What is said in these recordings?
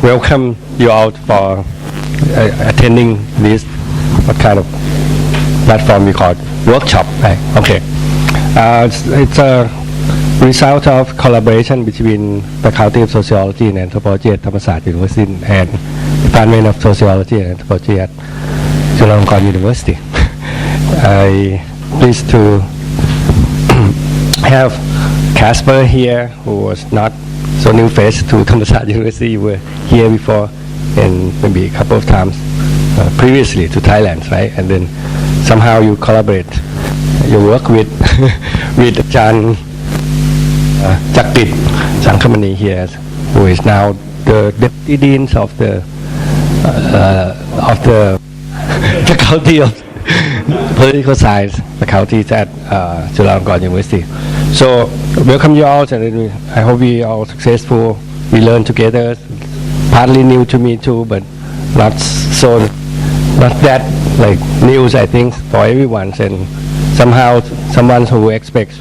Welcome you all for attending this. What kind of platform we call it? Workshop, right? Okay. It's a result of collaboration between Faculty of Sociology and Anthropology at ธรรมศาสตร์ University and Department of Sociology and Anthropology at จุฬาลงกรณ์ University. I pleased to have Casper here, who was not so new face to ธรรมศาสตร์ University. You were here before and maybe a couple of times previously to Thailand, right? And then somehow you collaborate, you work with with Jan Jakrit Sankamani here, who is now the deputy dean of the faculty of political science faculty at Chulalongkorn University. So welcome you all, and I hope we are all successful. We learn together. Partly new to me too, but not that like news, I think, for everyone. And somehow someone who expects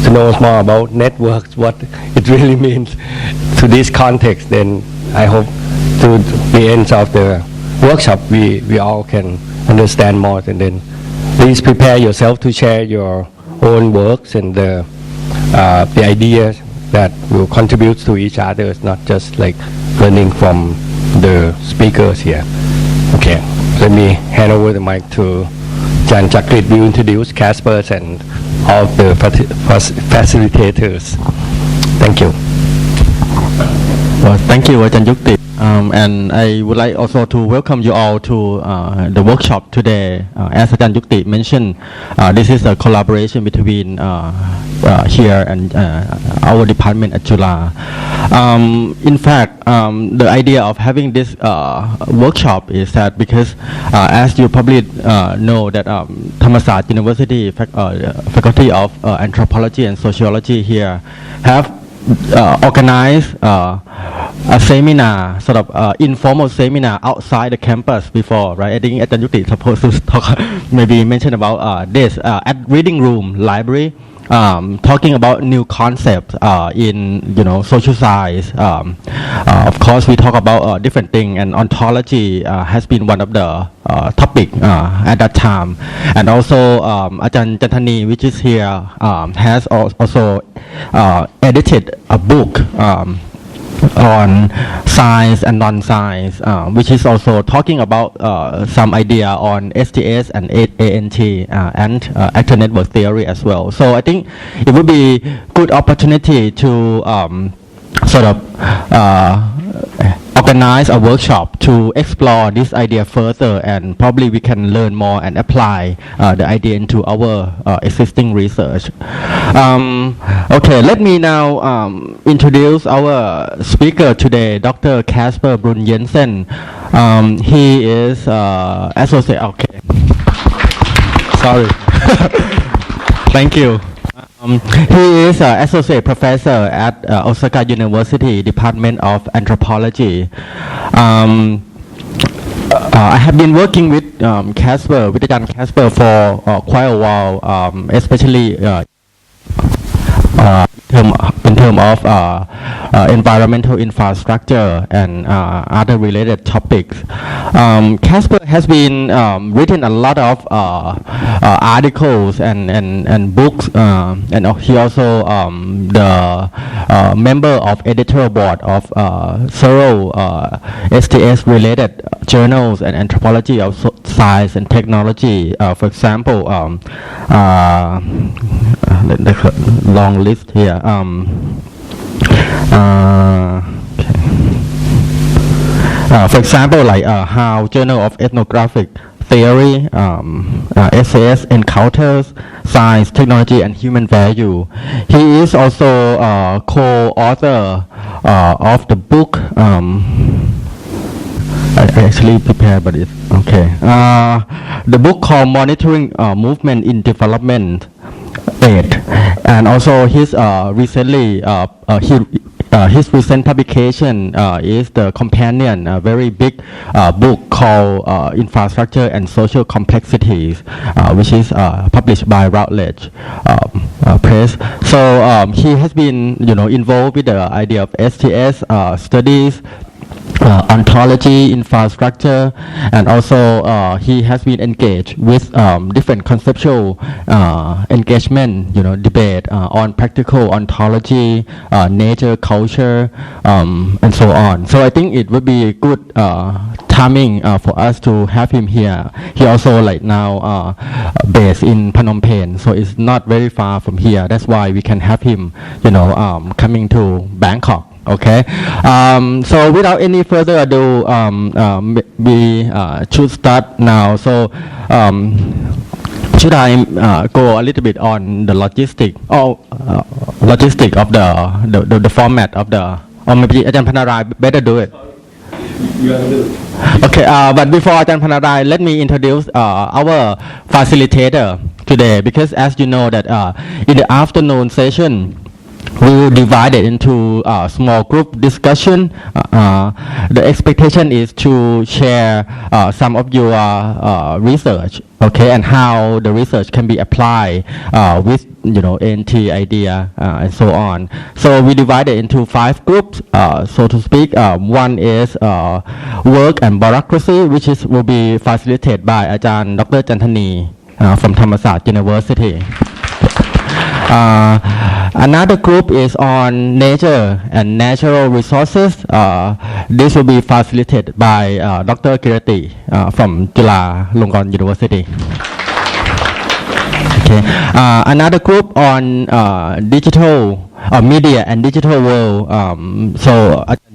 to know more about networks, what it really means to this context, then I hope to the end of the workshop we all can understand more. And then please prepare yourself to share your own works and the ideas that will contribute to each other, not just like learning from the speakers here. Okay, let me hand over the mic to Jan Jakrit. We introduce Casper and all the facilitators. Thank you. Well, thank you, Ajahn Yukti. And I would like also to welcome you all to the workshop today. As Ajahn Yukti mentioned, this is a collaboration between here and our department at Chula. In fact, the idea of having this workshop is that because, as you probably know, that Thammasat University Faculty of Anthropology and Sociology here have organized a seminar, sort of informal seminar outside the campus before, right? I think Ajahn Yukti is supposed to talk, maybe mention about this at Reading Room Library. Talking about new concepts in social science. Of course, we talk about different things, and ontology has been one of the topic at that time. And also, Ajahn Jantani, which is here, has also edited a book on science and non-science, which is also talking about some idea on STS and ANT and actor network theory as well. So I think it would be good opportunity to sort of organize a workshop to explore this idea further, and probably we can learn more and apply the idea into our existing research. Okay, let me now introduce our speaker today, Dr. Casper Bruun Jensen. He is associate. Okay, sorry. Thank you. He is associate professor at Osaka University, Department of Anthropology. I have been working with Casper, with Ajahn Casper for quite a while, especially in terms of environmental infrastructure and other related topics. Casper has been written a lot of articles and books, and he also the member of editorial board of several STS related journals and anthropology of science and technology. For example, long list here. For example, like how Journal of Ethnographic Theory, SAS Encounters, Science, Technology, and Human Value. He is also co-author of the book. I actually prepared, but it's okay. The book called Monitoring Movement in Development Aid, and also he's recently he his recent publication is the companion, a very big book called Infrastructure and Social Complexities, which is published by Routledge Press. So he has been, involved with the idea of STS studies, ontology, infrastructure, and also he has been engaged with different conceptual engagement, debate on practical ontology, nature, culture, and so on. So I think it would be good timing for us to have him here. He also now based in Phnom Penh, so it's not very far from here. That's why we can have him, coming to Bangkok. Okay, so without any further ado, we should start now. So, should I go a little bit on the logistic of the format of the, or maybe Ajahn Panarai better do it. Okay, but before Ajahn Panarai, let me introduce our facilitator today, because as you know that in the afternoon session, we will divide it into small group discussion. The expectation is to share some of your research, okay, and how the research can be applied with NT idea and so on. So we divide it into 5 groups, so to speak. One is work and bureaucracy, which will be facilitated by Ajahn Dr. Jantani from Thammasat University. Another group is on nature and natural resources. This will be facilitated by Dr. Kirati from Juฬาลงกรณ์ University. Okay. Another group on digital media and digital world. So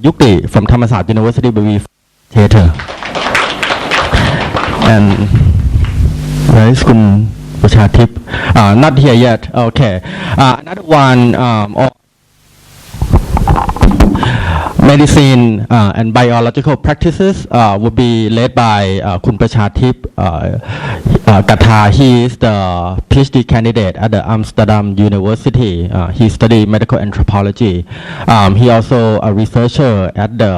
Yukti from ธรรมศาสตร์ University will be facilitator. And where is Kun Prachatip? Not here yet. Okay. Another one on medicine and biological practices will be led by Kun Prachatip Katha. He is the PhD candidate at the Amsterdam University. He studied medical anthropology. He also a researcher at the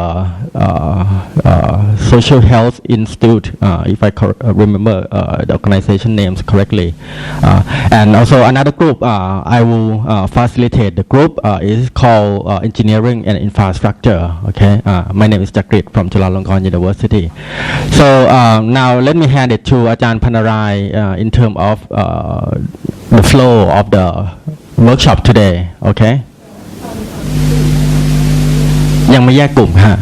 Social Health Institute, if I remember the organization names correctly. And also another group I will facilitate. The group is called Engineering and Infrastructure. Okay, my name is Jakrit from จุฬาลงกรณ์ University. So now let me hand it to Ajahn Panarai in terms of the flow of the workshop today. Okay. ยังไม่แยกกลุ่มฮะ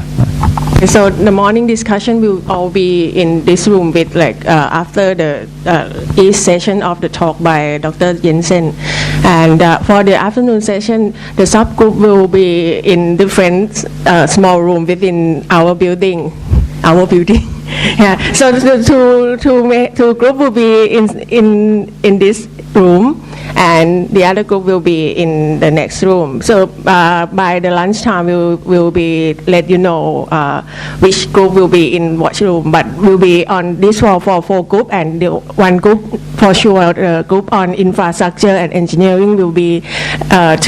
So the morning discussion will all be in this room with after the each session of the talk by Dr. Jensen, and for the afternoon session, the subgroup will be in different small room within our building. Yeah. So two group will be in this room, and the other group will be in the next room. So by the lunchtime, we will be let you know which group will be in which room. But will be on this floor for 4 group, and the one group for sure, the group on infrastructure and engineering will be at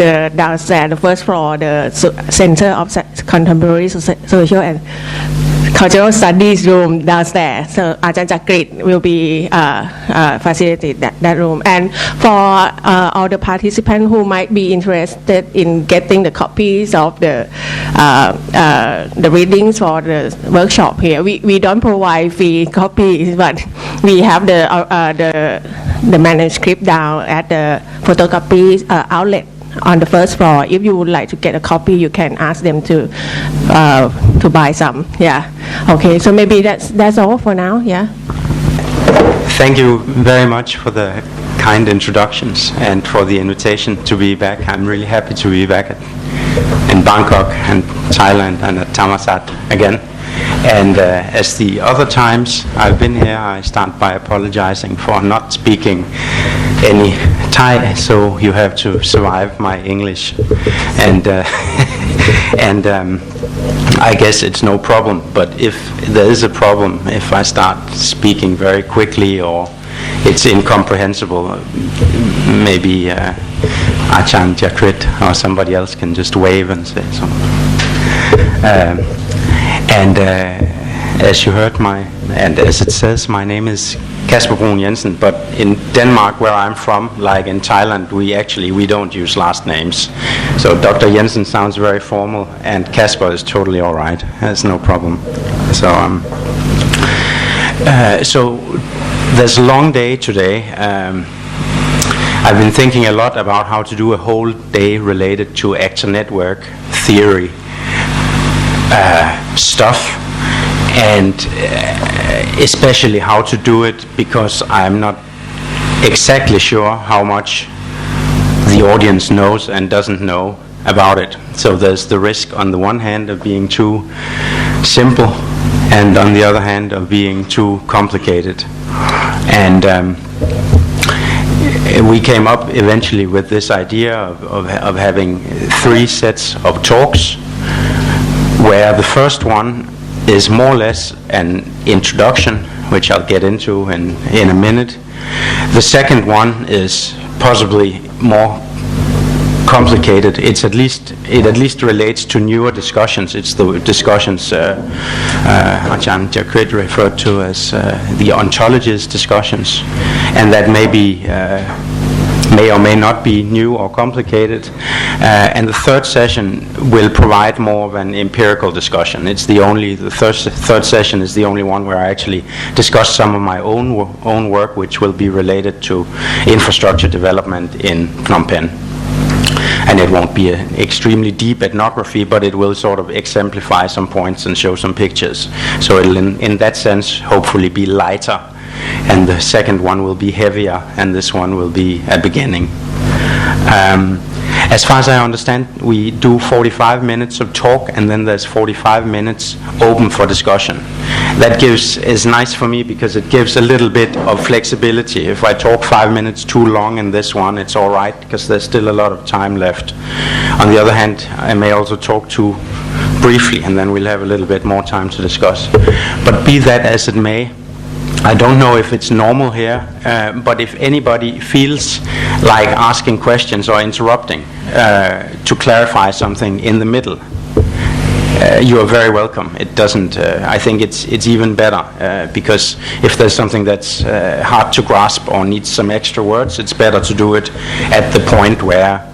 the downstairs, the first floor, the Center of Contemporary Social and Cultural Studies room downstairs. So Ajahn Jakrit will be facilitate that room. And for all the participants who might be interested in getting the copies of the readings for the workshop here, we don't provide free copies, but we have the manuscript down at the photocopy outlet on the first floor. If you would like to get a copy, you can ask them to buy some. Yeah. Okay. So maybe that's all for now. Yeah. Thank you very much for the kind introductions and for the invitation to be back. I'm really happy to be back in Bangkok and Thailand and at Thammasat again. And as the other times I've been here, I start by apologizing for not speaking any Thai, so you have to survive my English. And I guess it's no problem, but if there is a problem, if I start speaking very quickly or it's incomprehensible, maybe Achan Jakrit or somebody else can just wave and say something. As you heard, and as it says, my name is Casper Bruun Jensen, but in Denmark, where I'm from, like in Thailand, we don't use last names. So Dr. Jensen sounds very formal, and Casper is totally all right. There's no problem. So there's a long day today. I've been thinking a lot about how to do a whole day related to actor network theory stuff, and especially how to do it, because I'm not exactly sure how much the audience knows and doesn't know about it. So there's the risk on the one hand of being too simple, and on the other hand of being too complicated. And we came up eventually with this idea of having 3 sets of talks, where the first one is more or less an introduction, which I'll get into in a minute. The second one is possibly more complicated. It at least relates to newer discussions. It's the discussions Ajahn Jakrit referred to as the ontologist discussions, and that may or may not be new or complicated. And the third session will provide more of an empirical discussion. The third session is the only one where I actually discuss some of my own work, which will be related to infrastructure development in Phnom Penh. And it won't be an extremely deep ethnography, but it will sort of exemplify some points and show some pictures. So it'll, in that sense, hopefully be lighter. And the second one will be heavier, and this one will be a beginning. As far as I understand, we do 45 minutes of talk, and then there's 45 minutes open for discussion. That is nice for me because it gives a little bit of flexibility. If I talk 5 minutes too long in this one, it's all right, because there's still a lot of time left. On the other hand, I may also talk too briefly, and then we'll have a little bit more time to discuss. But be that as it may, I don't know if it's normal here, but if anybody feels like asking questions or interrupting to clarify something in the middle, you are very welcome. It doesn't. I think it's even better because if there's something that's hard to grasp or needs some extra words, it's better to do it at the point where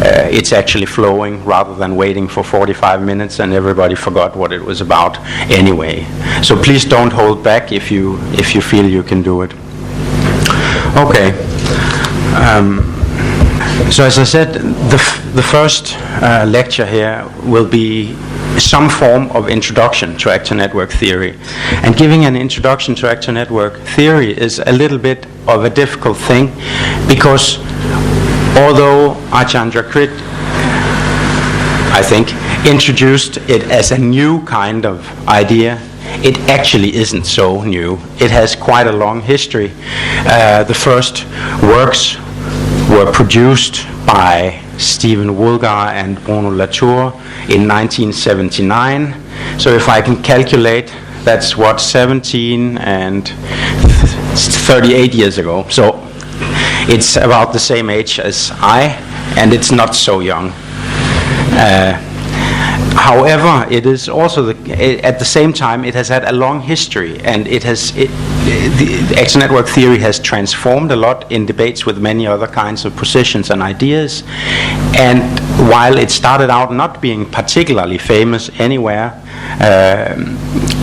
it's actually flowing, rather than waiting for 45 minutes and everybody forgot what it was about anyway. So please don't hold back if you feel you can do it. Okay. So as I said, the first lecture here will be some form of introduction to actor network theory. And giving an introduction to actor network theory is a little bit of a difficult thing, because although Ajahn Jakrit, I think, introduced it as a new kind of idea, it actually isn't so new. It has quite a long history. The first works were produced by Stephen Woolgar and Bruno Latour in 1979. So if I can calculate, that's what, 17 and 38 years ago. So it's about the same age as I, and it's not so young. However, it is also at the same time it has had a long history, and the actor network theory has transformed a lot in debates with many other kinds of positions and ideas. And while it started out not being particularly famous anywhere,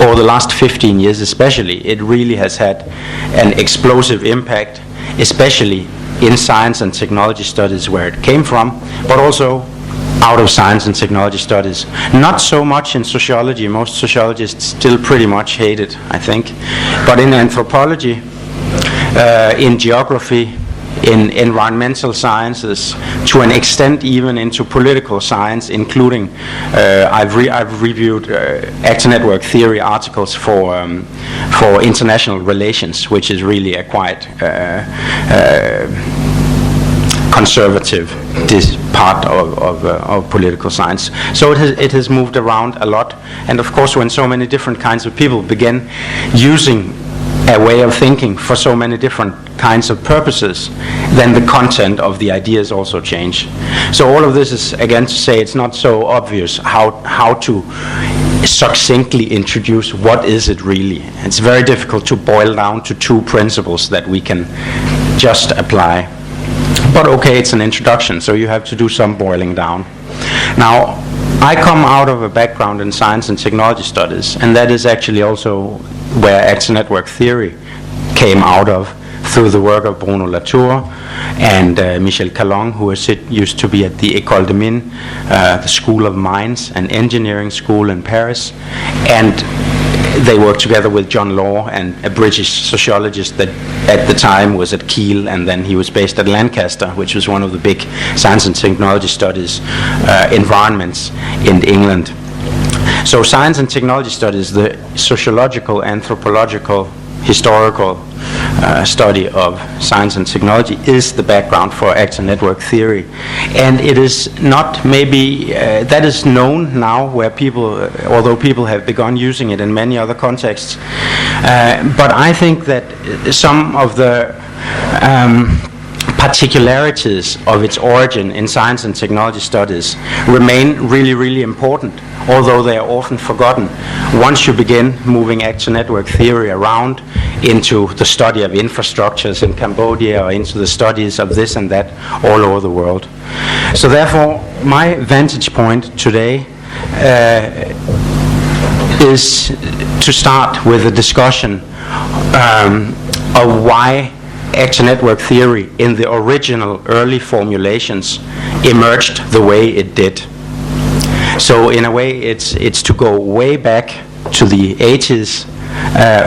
over the last 15 years especially, it really has had an explosive impact, especially in science and technology studies where it came from, but also out of science and technology studies. Not so much in sociology. Most sociologists still pretty much hate it, I think. But in anthropology, in geography, in environmental sciences, to an extent even into political science, including I've reviewed actor network theory articles for international relations, which is really a quite conservative part of political science. So it has moved around a lot, and of course when so many different kinds of people began using a way of thinking for so many different kinds of purposes, then the content of the ideas also change. So all of this is, again, to say it's not so obvious how to succinctly introduce what is it really. It's very difficult to boil down to two principles that we can just apply. But okay, it's an introduction, so you have to do some boiling down. Now, I come out of a background in science and technology studies, and that is actually also where action network theory came out of through the work of Bruno Latour and Michel Calon, who used to be at the École des Mines, the School of Mines and Engineering School in Paris, and they worked together with John Law and a British sociologist that at the time was at Kiel, and then he was based at Lancaster, which was one of the big science and technology studies environments in England. So science and technology studies, the sociological, anthropological, historical study of science and technology is the background for action network theory. And it is not maybe, that is known now where people, although people have begun using it in many other contexts, but I think that some of the particularities of its origin in science and technology studies remain really, really important, although they are often forgotten. Once you begin moving action network theory around into the study of infrastructures in Cambodia or into the studies of this and that all over the world. So therefore, my vantage point today is to start with a discussion of why action network theory in the original early formulations emerged the way it did. So in a way it's to go way back to the 80s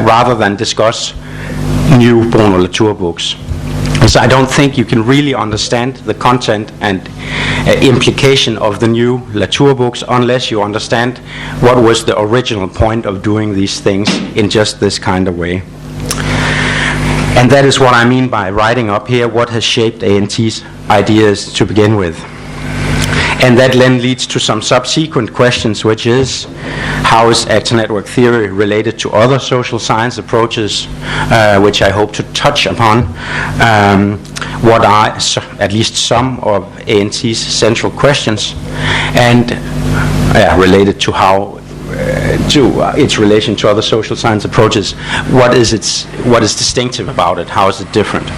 rather than discuss new Bruno Latour books. So I don't think you can really understand the content and implication of the new Latour books unless you understand what was the original point of doing these things in just this kind of way. And that is what I mean by writing up here what has shaped A&T's ideas to begin with. And that then leads to some subsequent questions, which is, how is action network theory related to other social science approaches, which I hope to touch upon. What are at least some of A&T's central questions, and related to how its relation to other social science approaches. What is distinctive about it? How is it different?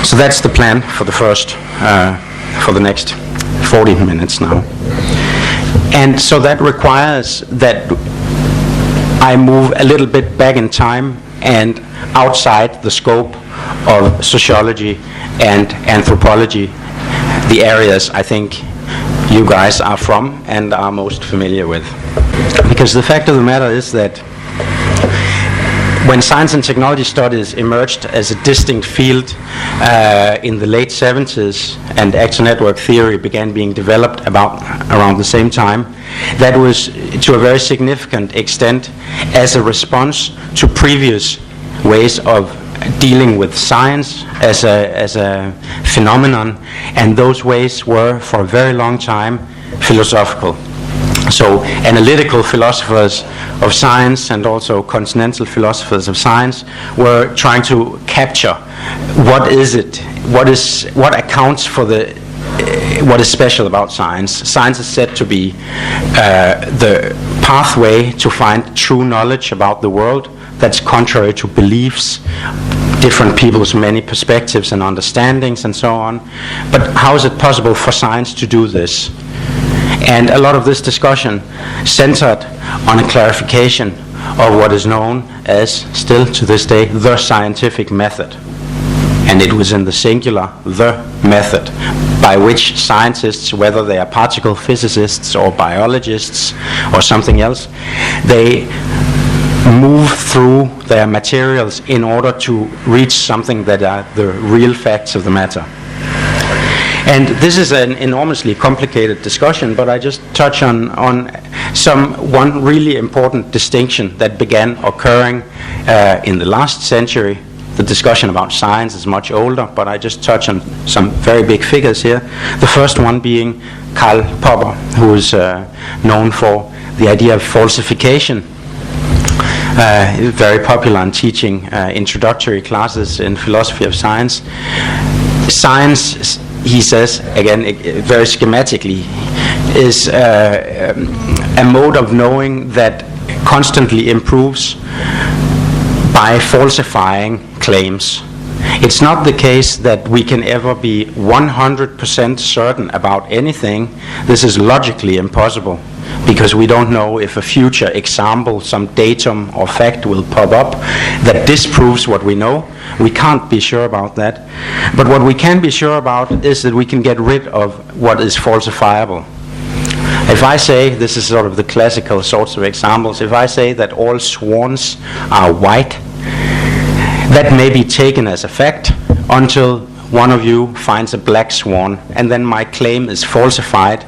So that's the plan for the first, for the next 40 minutes now. And so that requires that I move a little bit back in time and outside the scope of sociology and anthropology, the areas I think you guys are from and are most familiar with. Because the fact of the matter is that when science and technology studies emerged as a distinct field in the late 70s and action network theory began being developed around the same time, that was to a very significant extent as a response to previous ways of dealing with science as a phenomenon, and those ways were for a very long time philosophical. So analytical philosophers of science and also continental philosophers of science were trying to capture what is it, what accounts for what is special about science. Science is said to be the pathway to find true knowledge about the world that's contrary to beliefs, different people's many perspectives and understandings and so on. But how is it possible for science to do this? And a lot of this discussion centered on a clarification of what is known as, still to this day, the scientific method. And it was in the singular, the method, by which scientists, whether they are particle physicists or biologists or something else, they move through their materials in order to reach something that are the real facts of the matter. And this is an enormously complicated discussion, but I just touch on one really important distinction that began occurring in the last century. The discussion about science is much older, but I just touch on some very big figures here. The first one being Karl Popper, who is known for the idea of falsification. very popular in teaching introductory classes in philosophy of science. Science, he says, again, very schematically, is a mode of knowing that constantly improves by falsifying claims. It's not the case that we can ever be 100% certain about anything. This is logically impossible, because we don't know if a future example, some datum or fact will pop up that disproves what we know. We can't be sure about that. But what we can be sure about is that we can get rid of what is falsifiable. If I say, this is sort of the classical sorts of examples, if I say that all swans are white, that may be taken as a fact until one of you finds a black swan, and then my claim is falsified.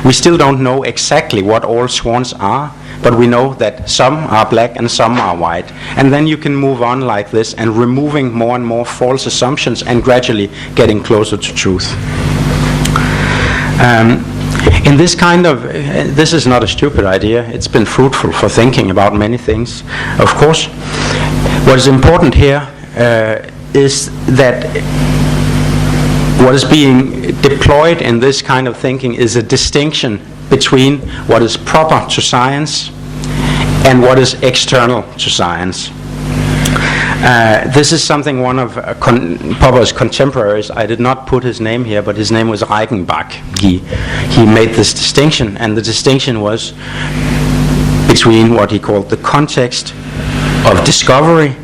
We still don't know exactly what all swans are, but we know that some are black and some are white. And then you can move on like this and removing more and more false assumptions and gradually getting closer to truth. In this kind of, this is not a stupid idea, it's been fruitful for thinking about many things. Of course, what is important here is that what is being deployed in this kind of thinking is a distinction between what is proper to science and what is external to science. This is something one of Popper's contemporaries, I did not put his name here, but his name was Reichenbach. He made this distinction, and the distinction was between what he called the context of discovery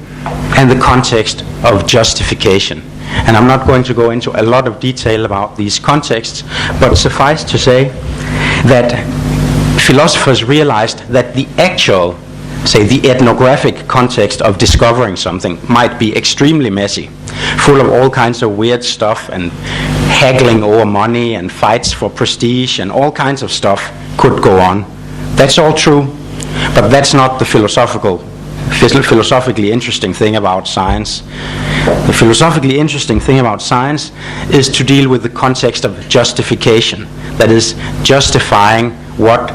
and the context of justification. And I'm not going to go into a lot of detail about these contexts, but suffice to say that philosophers realized that the actual, say, the ethnographic context of discovering something might be extremely messy, full of all kinds of weird stuff and haggling over money and fights for prestige and all kinds of stuff could go on. That's all true, but that's not the philosophically interesting thing about science. The philosophically interesting thing about science is to deal with the context of justification, that is, justifying what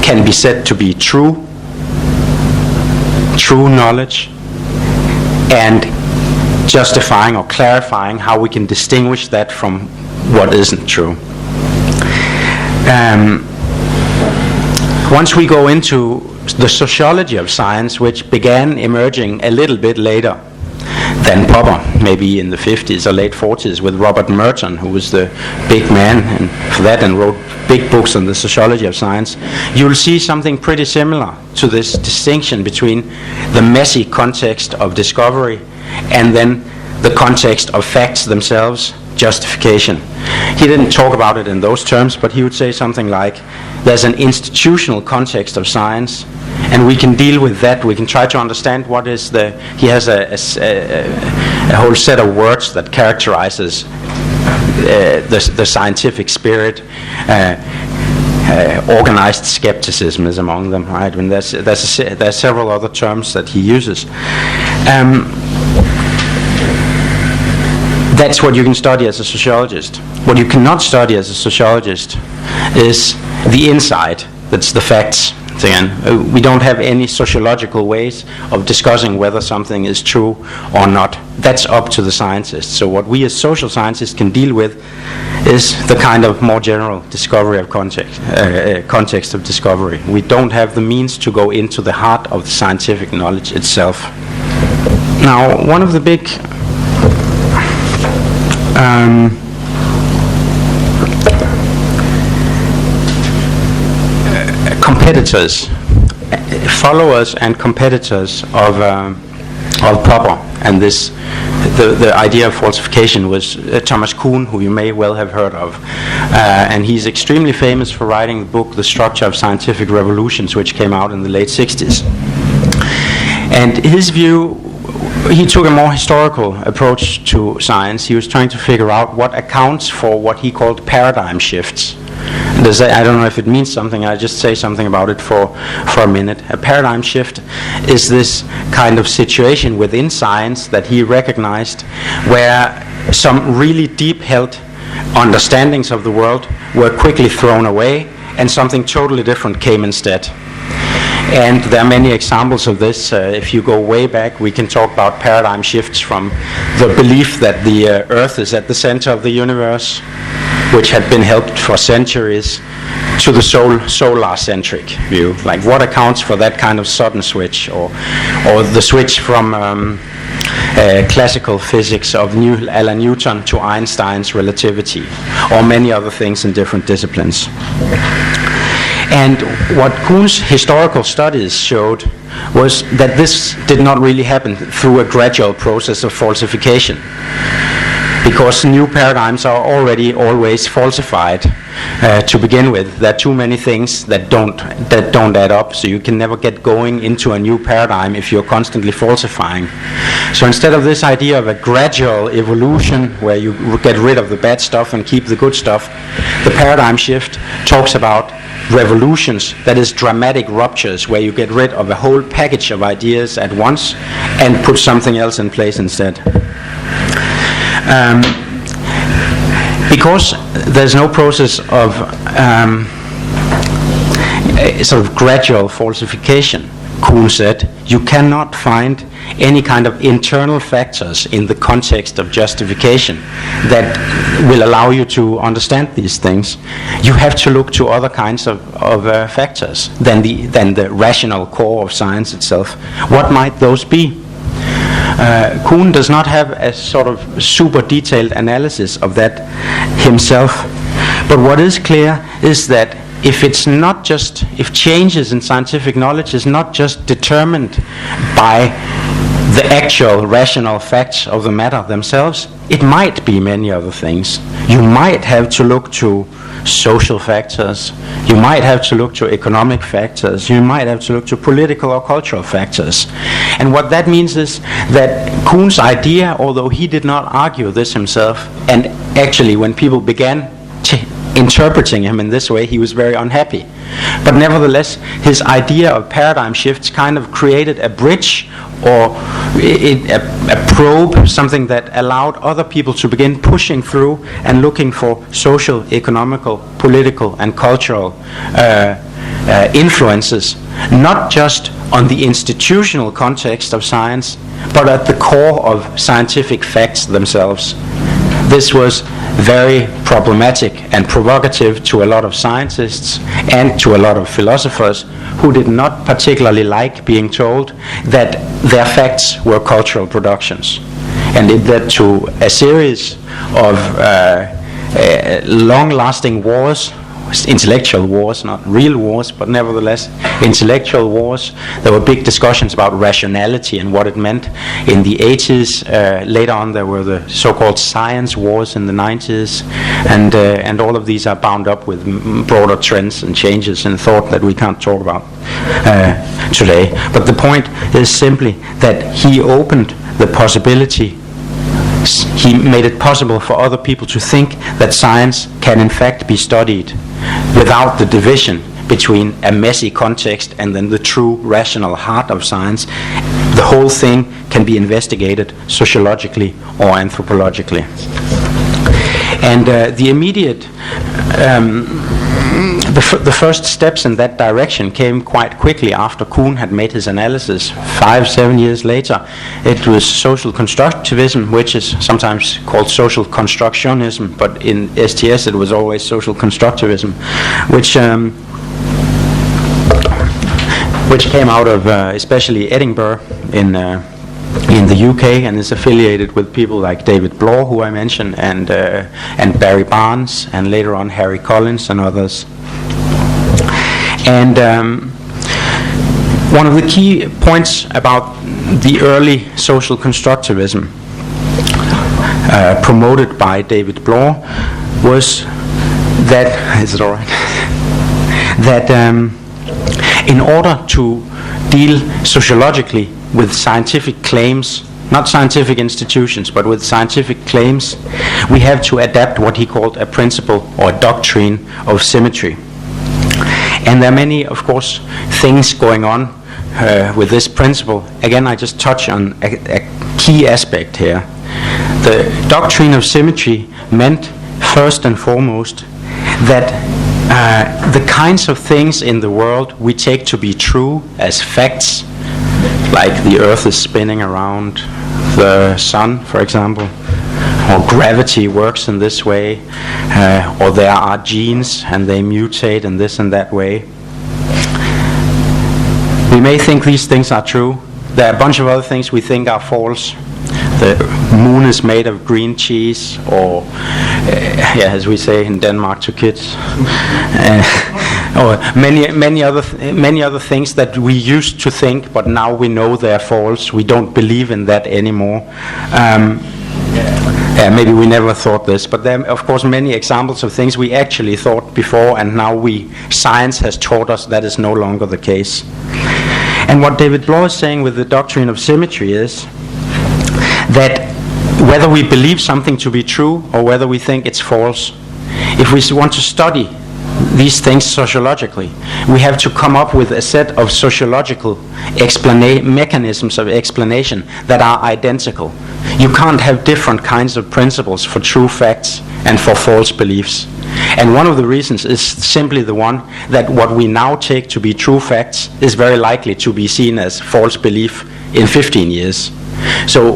can be said to be true knowledge, and justifying or clarifying how we can distinguish that from what isn't true. Once we go into the sociology of science, which began emerging a little bit later than Popper, maybe in the 50s or late 40s, with Robert Merton, who was the big man and for that and wrote big books on the sociology of science, you'll see something pretty similar to this distinction between the messy context of discovery and then the context of facts themselves, justification. He didn't talk about it in those terms, but he would say something like, there's an institutional context of science, and we can deal with that. We can try to understand what is the, he has a whole set of words that characterizes the scientific spirit. Organized skepticism is among them, right? And there's several other terms that he uses. That's what you can study as a sociologist. What you cannot study as a sociologist is the inside, that's the facts. Again, we don't have any sociological ways of discussing whether something is true or not. That's up to the scientists. So what we as social scientists can deal with is the kind of more general discovery of context of discovery. We don't have the means to go into the heart of the scientific knowledge itself. Now, one of the big competitors, followers and competitors of Popper, and this, the idea of falsification was Thomas Kuhn, who you may well have heard of, and he's extremely famous for writing the book The Structure of Scientific Revolutions, which came out in the late 60s. And his view, he took a more historical approach to science. He was trying to figure out what accounts for what he called paradigm shifts. I don't know if it means something, I'll just say something about it for a minute. A paradigm shift is this kind of situation within science that he recognized where some really deep-held understandings of the world were quickly thrown away and something totally different came instead. And there are many examples of this. If you go way back, we can talk about paradigm shifts from the belief that the Earth is at the center of the universe, which had been held for centuries, to the solar-centric view. Like, what accounts for that kind of sudden switch, or the switch from classical physics of Alan Newton to Einstein's relativity, or many other things in different disciplines. And what Kuhn's historical studies showed was that this did not really happen through a gradual process of falsification, because new paradigms are already always falsified to begin with. There are too many things that don't add up, so you can never get going into a new paradigm if you're constantly falsifying. So instead of this idea of a gradual evolution where you get rid of the bad stuff and keep the good stuff, the paradigm shift talks about revolutions, that is dramatic ruptures where you get rid of a whole package of ideas at once and put something else in place instead. Because there's no process of sort of gradual falsification, Kuhn said, you cannot find any kind of internal factors in the context of justification that will allow you to understand these things. You have to look to other kinds of factors than the rational core of science itself. What might those be? Kuhn does not have a sort of super detailed analysis of that himself, but what is clear is that if changes in scientific knowledge is not just determined by the actual rational facts of the matter themselves, it might be many other things. You might have to look to social factors, you might have to look to economic factors, you might have to look to political or cultural factors. And what that means is that Kuhn's idea, although he did not argue this himself, and actually when people began interpreting him in this way, he was very unhappy. But nevertheless, his idea of paradigm shifts kind of created a bridge or a probe, something that allowed other people to begin pushing through and looking for social, economical, political, and cultural influences, not just on the institutional context of science, but at the core of scientific facts themselves. This was very problematic and provocative to a lot of scientists and to a lot of philosophers who did not particularly like being told that their facts were cultural productions. And it led to a series of long-lasting wars, intellectual wars, not real wars, but nevertheless intellectual wars. There were big discussions about rationality and what it meant in the 80s. Later on there were the so-called science wars in the 90s, and all of these are bound up with broader trends and changes in thought that we can't talk about today. But the point is simply that he opened the possibility, he made it possible for other people to think that science can in fact be studied without the division between a messy context and then the true rational heart of science. The whole thing can be investigated sociologically or anthropologically. And the immediate the first steps in that direction came quite quickly after Kuhn had made his analysis. 5-7 years later, it was social constructivism, which is sometimes called social constructionism, but in STS it was always social constructivism, which came out of especially Edinburgh in the UK, and is affiliated with people like David Bloor, who I mentioned, and Barry Barnes, and later on Harry Collins and others. And one of the key points about the early social constructivism promoted by David Bloor was that, is it all right? That in order to deal sociologically with scientific claims, not scientific institutions, but with scientific claims, we have to adapt what he called a principle or a doctrine of symmetry. And there are many, of course, things going on with this principle. Again, I just touch on a key aspect here. The doctrine of symmetry meant, first and foremost, that the kinds of things in the world we take to be true as facts, like the earth is spinning around the sun, for example, or gravity works in this way, or there are genes and they mutate in this and that way. We may think these things are true. There are a bunch of other things we think are false. The moon is made of green cheese, or as we say in Denmark to kids, or many other things that we used to think, but now we know they're false. We don't believe in that anymore. Maybe we never thought this, but there are, of course, many examples of things we actually thought before, and now science has taught us that is no longer the case. And what David Bloor is saying with the doctrine of symmetry is that whether we believe something to be true or whether we think it's false, if we want to study these things sociologically, we have to come up with a set of sociological mechanisms of explanation that are identical. You can't have different kinds of principles for true facts and for false beliefs. And one of the reasons is simply the one that what we now take to be true facts is very likely to be seen as false belief in 15 years. So,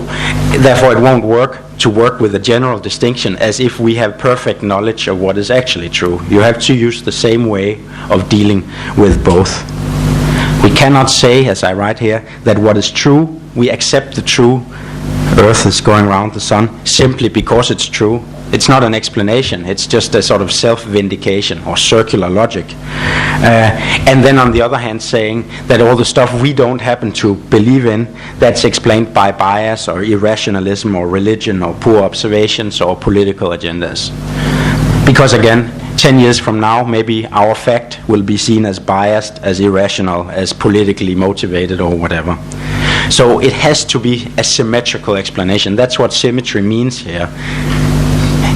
therefore, it won't work to work with a general distinction as if we have perfect knowledge of what is actually true. You have to use the same way of dealing with both. We cannot say, as I write here, that what is true, we accept the true, Earth is going around the sun, simply because it's true. It's not an explanation, it's just a sort of self-vindication or circular logic. And then on the other hand saying that all the stuff we don't happen to believe in, that's explained by bias or irrationalism or religion or poor observations or political agendas. Because again, 10 years from now, maybe our fact will be seen as biased, as irrational, as politically motivated or whatever. So it has to be a symmetrical explanation. That's what symmetry means here.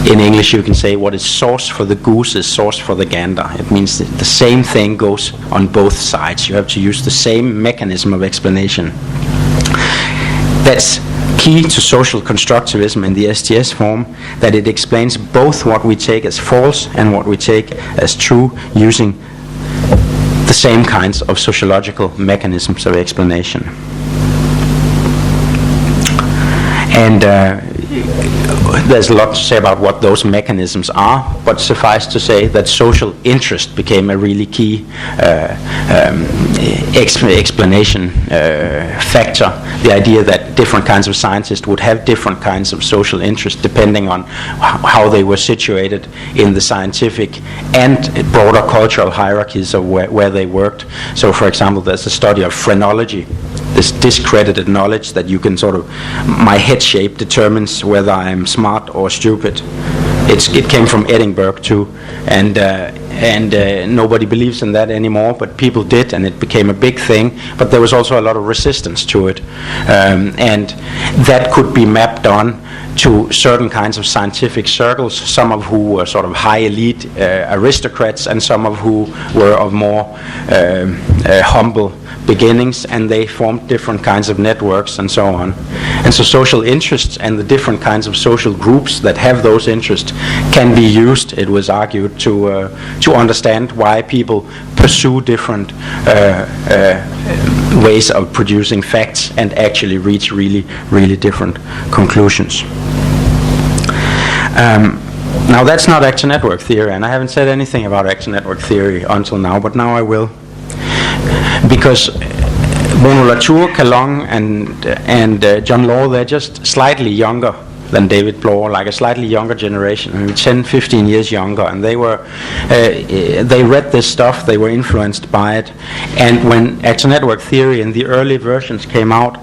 In English you can say what is sauce for the goose is sauce for the gander. It means that the same thing goes on both sides. You have to use the same mechanism of explanation. That's key to social constructivism in the STS form, that it explains both what we take as false and what we take as true using the same kinds of sociological mechanisms of explanation. And there's a lot to say about what those mechanisms are, but suffice to say that social interest became a really key explanation factor. The idea that different kinds of scientists would have different kinds of social interest depending on how they were situated in the scientific and broader cultural hierarchies of where they worked. So, for example, there's a study of phrenology, this discredited knowledge that you can sort of, my head shape determines whether I'm smart or stupid. It came from Edinburgh too, and nobody believes in that anymore, but people did, and it became a big thing. But there was also a lot of resistance to it, and that could be mapped on to certain kinds of scientific circles, some of who were sort of high elite aristocrats, and some of who were of more humble beginnings, and they formed different kinds of networks and so on. And so social interests and the different kinds of social groups that have those interests can be used, it was argued, to understand why people pursue different ways of producing facts and actually reach really, really different conclusions. Now that's not action network theory, and I haven't said anything about action network theory until now, but now I will. Because Bruun Latour, Calong, and John Law, they're just slightly younger than David Bloor, like a slightly younger generation, I mean 10, 15 years younger, and they read this stuff, they were influenced by it, and when action network theory in the early versions came out,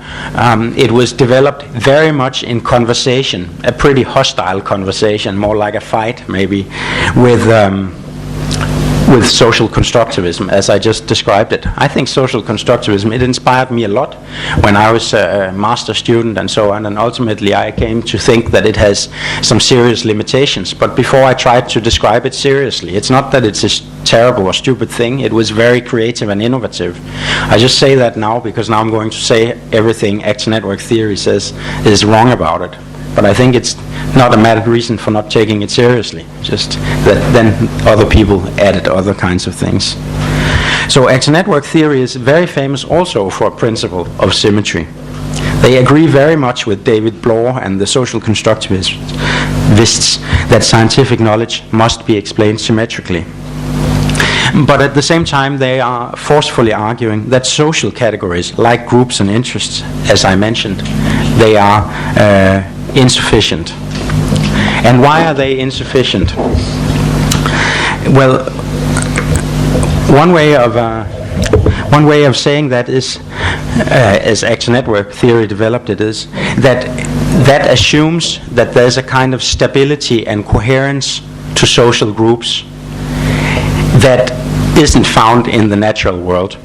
it was developed very much in conversation, a pretty hostile conversation, more like a fight maybe, with social constructivism, as I just described it. I think social constructivism, it inspired me a lot when I was a master student and so on, and ultimately I came to think that it has some serious limitations. But before I tried to describe it seriously, it's not that it's a terrible or stupid thing, it was very creative and innovative. I just say that now because now I'm going to say everything action network theory says is wrong about it. but I think it's not a valid reason for not taking it seriously, just that then other people added other kinds of things. So actor network theory is very famous also for a principle of symmetry. They agree very much with David Bloor and the social constructivists that scientific knowledge must be explained symmetrically. But at the same time, they are forcefully arguing that social categories, like groups and interests, as I mentioned, they are insufficient. And why are they insufficient? Well, one way of saying that is, as actor network theory developed it, is that assumes that there's a kind of stability and coherence to social groups that isn't found in the natural world.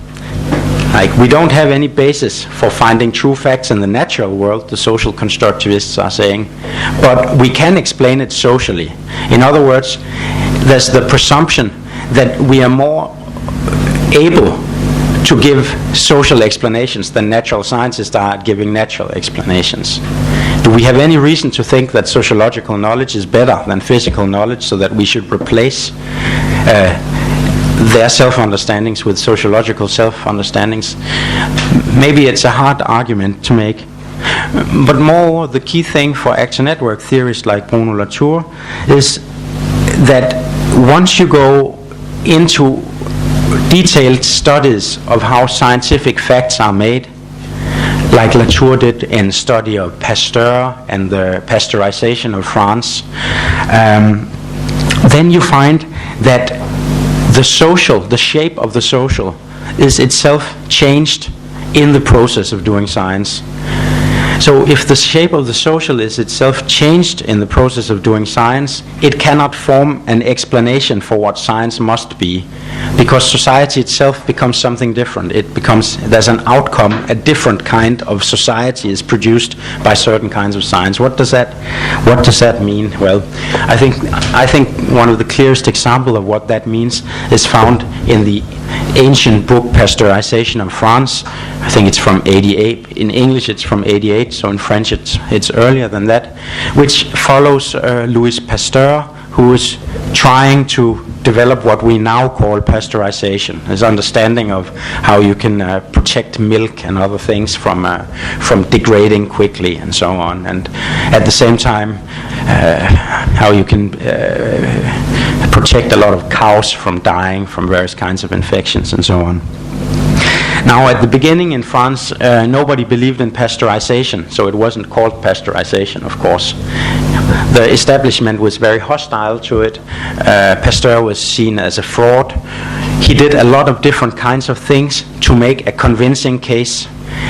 Like, we don't have any basis for finding true facts in the natural world, the social constructivists are saying, but we can explain it socially. In other words, there's the presumption that we are more able to give social explanations than natural scientists are at giving natural explanations. Do we have any reason to think that sociological knowledge is better than physical knowledge, so that we should replace their self-understandings with sociological self-understandings? Maybe it's a hard argument to make. But more, the key thing for actor network theorists like Bruun and Latour is that once you go into detailed studies of how scientific facts are made, like Latour did in study of Pasteur and the pasteurization of France, then you find that the shape of the social is itself changed in the process of doing science. So if the shape of the social is itself changed in the process of doing science, it cannot form an explanation for what science must be, because society itself becomes something different. There's an outcome, a different kind of society is produced by certain kinds of science. What does that mean? Well, I think one of the clearest examples of what that means is found in the ancient book Pasteurization of France. I think it's from 88. In English it's from 88, so in French it's earlier than that, which follows Louis Pasteur, who is trying to develop what we now call pasteurization, his understanding of how you can protect milk and other things from degrading quickly and so on, and at the same time how you can protect a lot of cows from dying from various kinds of infections and so on. Now, at the beginning in France, nobody believed in pasteurization, so it wasn't called pasteurization, of course. The establishment was very hostile to it. Pasteur was seen as a fraud. He did a lot of different kinds of things to make a convincing case.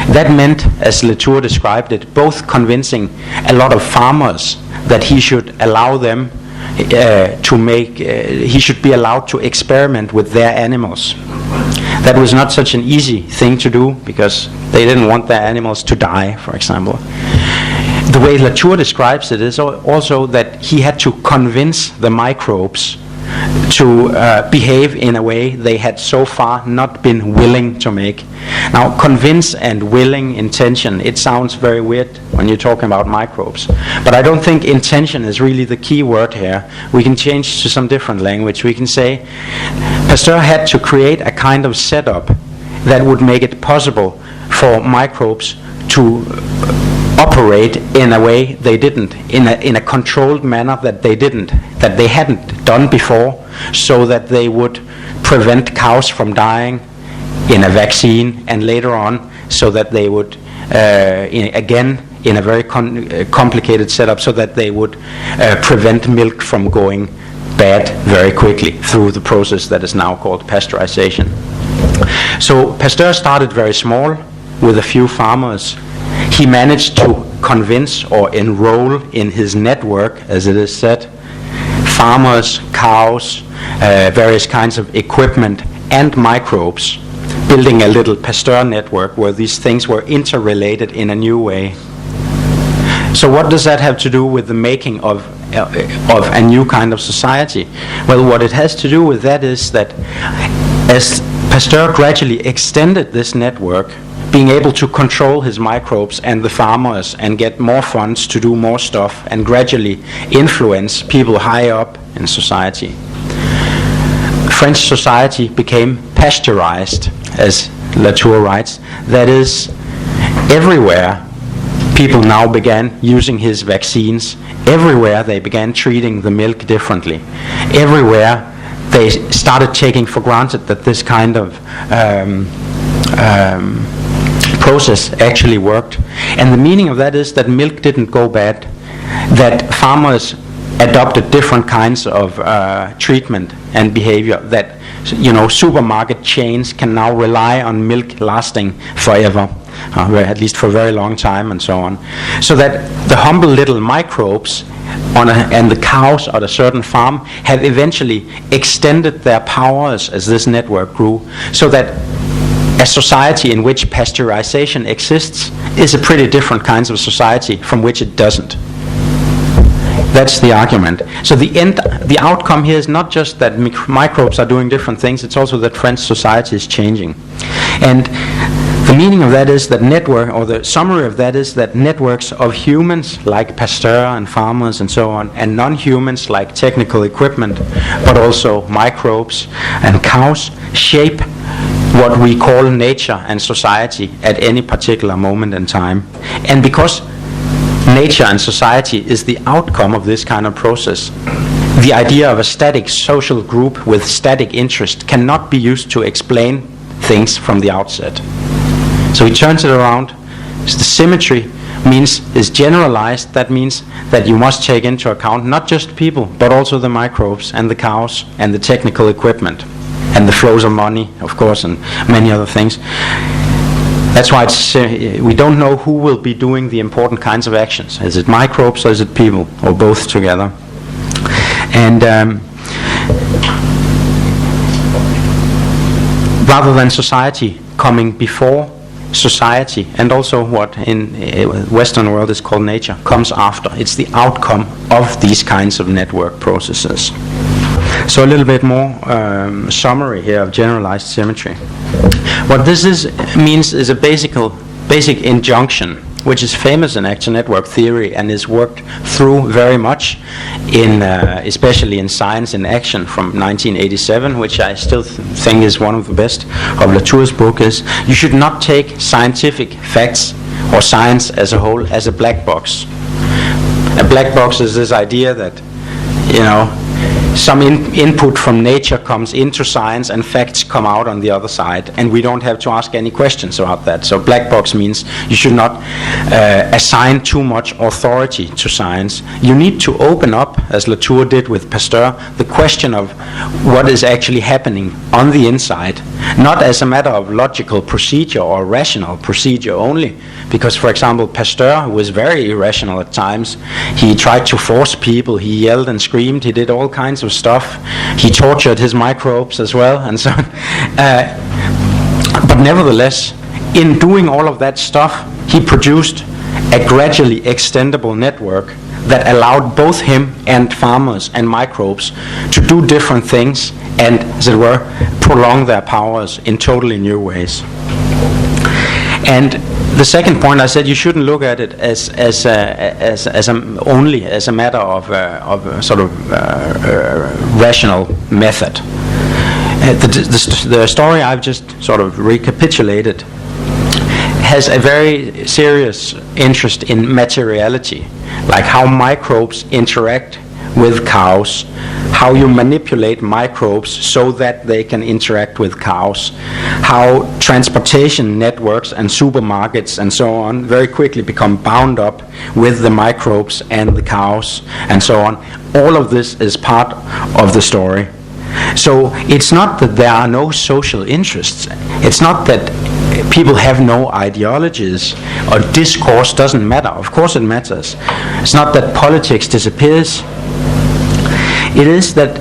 That meant, as Latour described it, both convincing a lot of farmers that he should allow them he should be allowed to experiment with their animals. That was not such an easy thing to do, because they didn't want their animals to die, for example. The way Latour describes it is also that he had to convince the microbes to behave in a way they had so far not been willing to make. Now, convince and willing, intention, it sounds very weird when you're talking about microbes. But I don't think intention is really the key word here. We can change to some different language. We can say Pasteur had to create a kind of setup that would make it possible for microbes to operate in a way they didn't, in a controlled manner that they hadn't done before, so that they would prevent cows from dying in a vaccine, and later on so that they would again in a very complicated setup, so that they would prevent milk from going bad very quickly through the process that is now called pasteurization. So Pasteur started very small with a few farmers. He managed to convince or enroll in his network, as it is said, farmers, cows, various kinds of equipment, and microbes, building a little Pasteur network where these things were interrelated in a new way. So what does that have to do with the making of a new kind of society? Well, what it has to do with that is that as Pasteur gradually extended this network being able to control his microbes and the farmers and get more funds to do more stuff and gradually influence people high up in society. French society became pasteurized, as Latour writes. That is, everywhere people now began using his vaccines. Everywhere they began treating the milk differently. Everywhere they started taking for granted that this kind of process actually worked. And the meaning of that is that milk didn't go bad, that farmers adopted different kinds of treatment and behavior, that supermarket chains can now rely on milk lasting forever, at least for a very long time, and so on. So that the humble little microbes and the cows at a certain farm have eventually extended their powers as this network grew, so that a society in which pasteurization exists is a pretty different kind of society from which it doesn't. That's the argument. So the outcome here is not just that microbes are doing different things, it's also that French society is changing. And the meaning of that is that the summary of that is that networks of humans like Pasteur and farmers and so on, and non-humans like technical equipment, but also microbes and cows, shape what we call nature and society at any particular moment in time. And because nature and society is the outcome of this kind of process, the idea of a static social group with static interest cannot be used to explain things from the outset. So he turns it around. The symmetry is generalized. That means that you must take into account not just people, but also the microbes and the cows and the technical equipment and the flows of money, of course, and many other things. That's why we don't know who will be doing the important kinds of actions. Is it microbes or is it people, or both together? And rather than society coming before society, and also what in Western world is called nature, comes after. It's the outcome of these kinds of network processes. So a little bit more summary here of generalized symmetry. What this means is a basic injunction, which is famous in action network theory and is worked through very much in, especially in Science in Action from 1987, which I still think is one of the best of Latour's book, is you should not take scientific facts or science as a whole as a black box. A black box is this idea that, some input from nature comes into science and facts come out on the other side, and we don't have to ask any questions about that. So black box means you should not assign too much authority to science. You need to open up, as Latour did with Pasteur, the question of what is actually happening on the inside, not as a matter of logical procedure or rational procedure only, because, for example, Pasteur, who was very irrational at times, he tried to force people, he yelled and screamed, he did all kinds of stuff, he tortured his microbes as well, and so on. But nevertheless, in doing all of that stuff, he produced a gradually extendable network that allowed both him and farmers and microbes to do different things and, as it were, prolong their powers in totally new ways. And the second point, I said you shouldn't look at it only as a matter of rational method. The story I've just sort of recapitulated has a very serious interest in materiality, like how microbes interact with cows, how you manipulate microbes so that they can interact with cows, how transportation networks and supermarkets and so on very quickly become bound up with the microbes and the cows and so on. All of this is part of the story. So it's not that there are no social interests. It's not that people have no ideologies or discourse doesn't matter. Of course it matters. It's not that politics disappears. It is that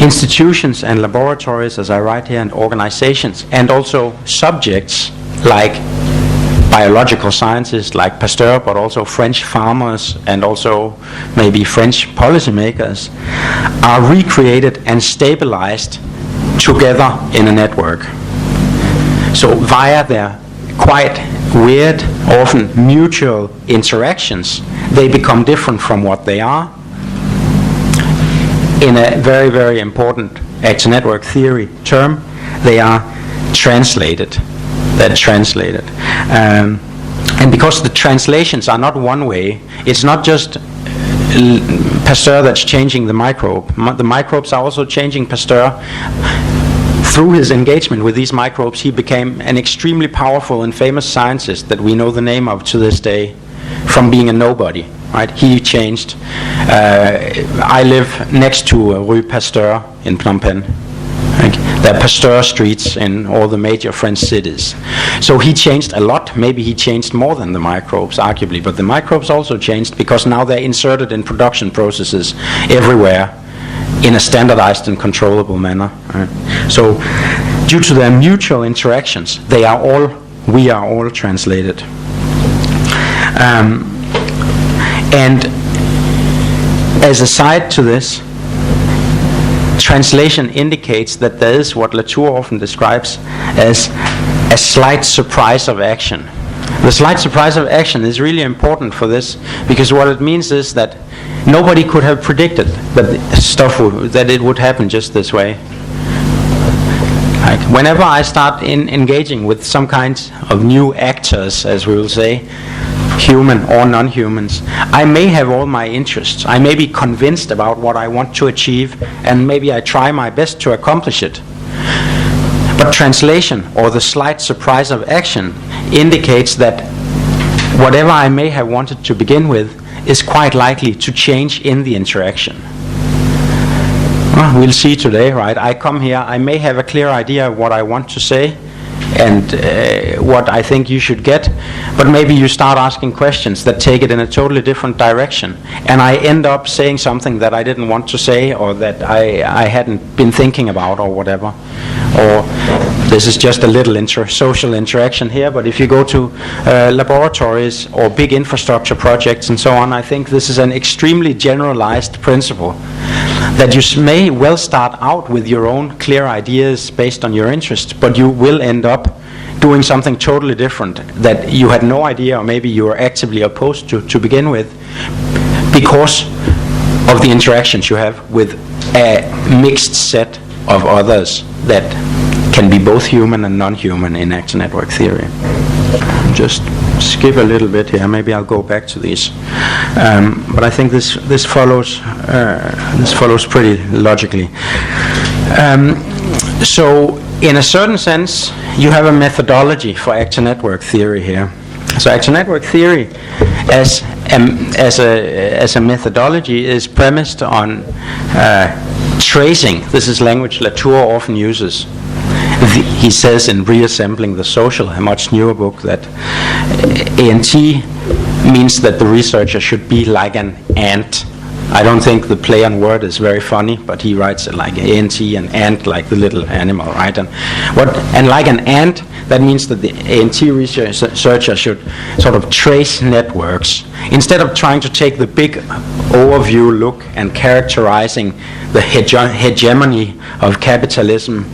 institutions and laboratories, as I write here, and organizations, and also subjects like biological sciences like Pasteur, but also French farmers and also maybe French policymakers, are recreated and stabilized together in a network. So via their quite weird, often mutual interactions, they become different from what they are. In a very, very important action network theory term, they are translated. They're translated. And because the translations are not one way, it's not just Pasteur that's changing the microbe. The microbes are also changing Pasteur. Through his engagement with these microbes, he became an extremely powerful and famous scientist that we know the name of to this day, from being a nobody. Right? He changed. I live next to Rue Pasteur in Phnom Penh. There are Pasteur streets in all the major French cities. So he changed a lot. Maybe he changed more than the microbes, arguably. But the microbes also changed because now they're inserted in production processes everywhere in a standardized and controllable manner. Right? So due to their mutual interactions, we are all translated. And as a side to this, translation indicates that there is what Latour often describes as a slight surprise of action. The slight surprise of action is really important for this, because what it means is that nobody could have predicted that it would happen just this way. Like whenever I start engaging with some kinds of new actors, as we will say, human or non-humans, I may have all my interests. I may be convinced about what I want to achieve, and maybe I try my best to accomplish it. But translation, or the slight surprise of action, indicates that whatever I may have wanted to begin with is quite likely to change in the interaction. We'll see today, right? I come here, I may have a clear idea of what I want to say, and what I think you should get, but maybe you start asking questions that take it in a totally different direction, and I end up saying something that I didn't want to say, or that I hadn't been thinking about, or whatever. Or this is just a little social interaction here, but if you go to laboratories or big infrastructure projects and so on, I think this is an extremely generalized principle, that you may well start out with your own clear ideas based on your interests, but you will end up doing something totally different that you had no idea, or maybe you were actively opposed to begin with, because of the interactions you have with a mixed set of others that can be both human and non-human in action network theory. Just skip a little bit here. Maybe I'll go back to these, but I think this follows pretty logically. So, in a certain sense, you have a methodology for action network theory here. So, action network theory, as a methodology, is premised on tracing. This is language Latour often uses. He says in Reassembling the Social, a much newer book, that ANT means that the researcher should be like an ant. I don't think the play on word is very funny, but he writes it like ANT and ant like the little animal, right? And like an ant, that means that the ANT researcher should sort of trace networks. Instead of trying to take the big overview look and characterizing the hegemony of capitalism,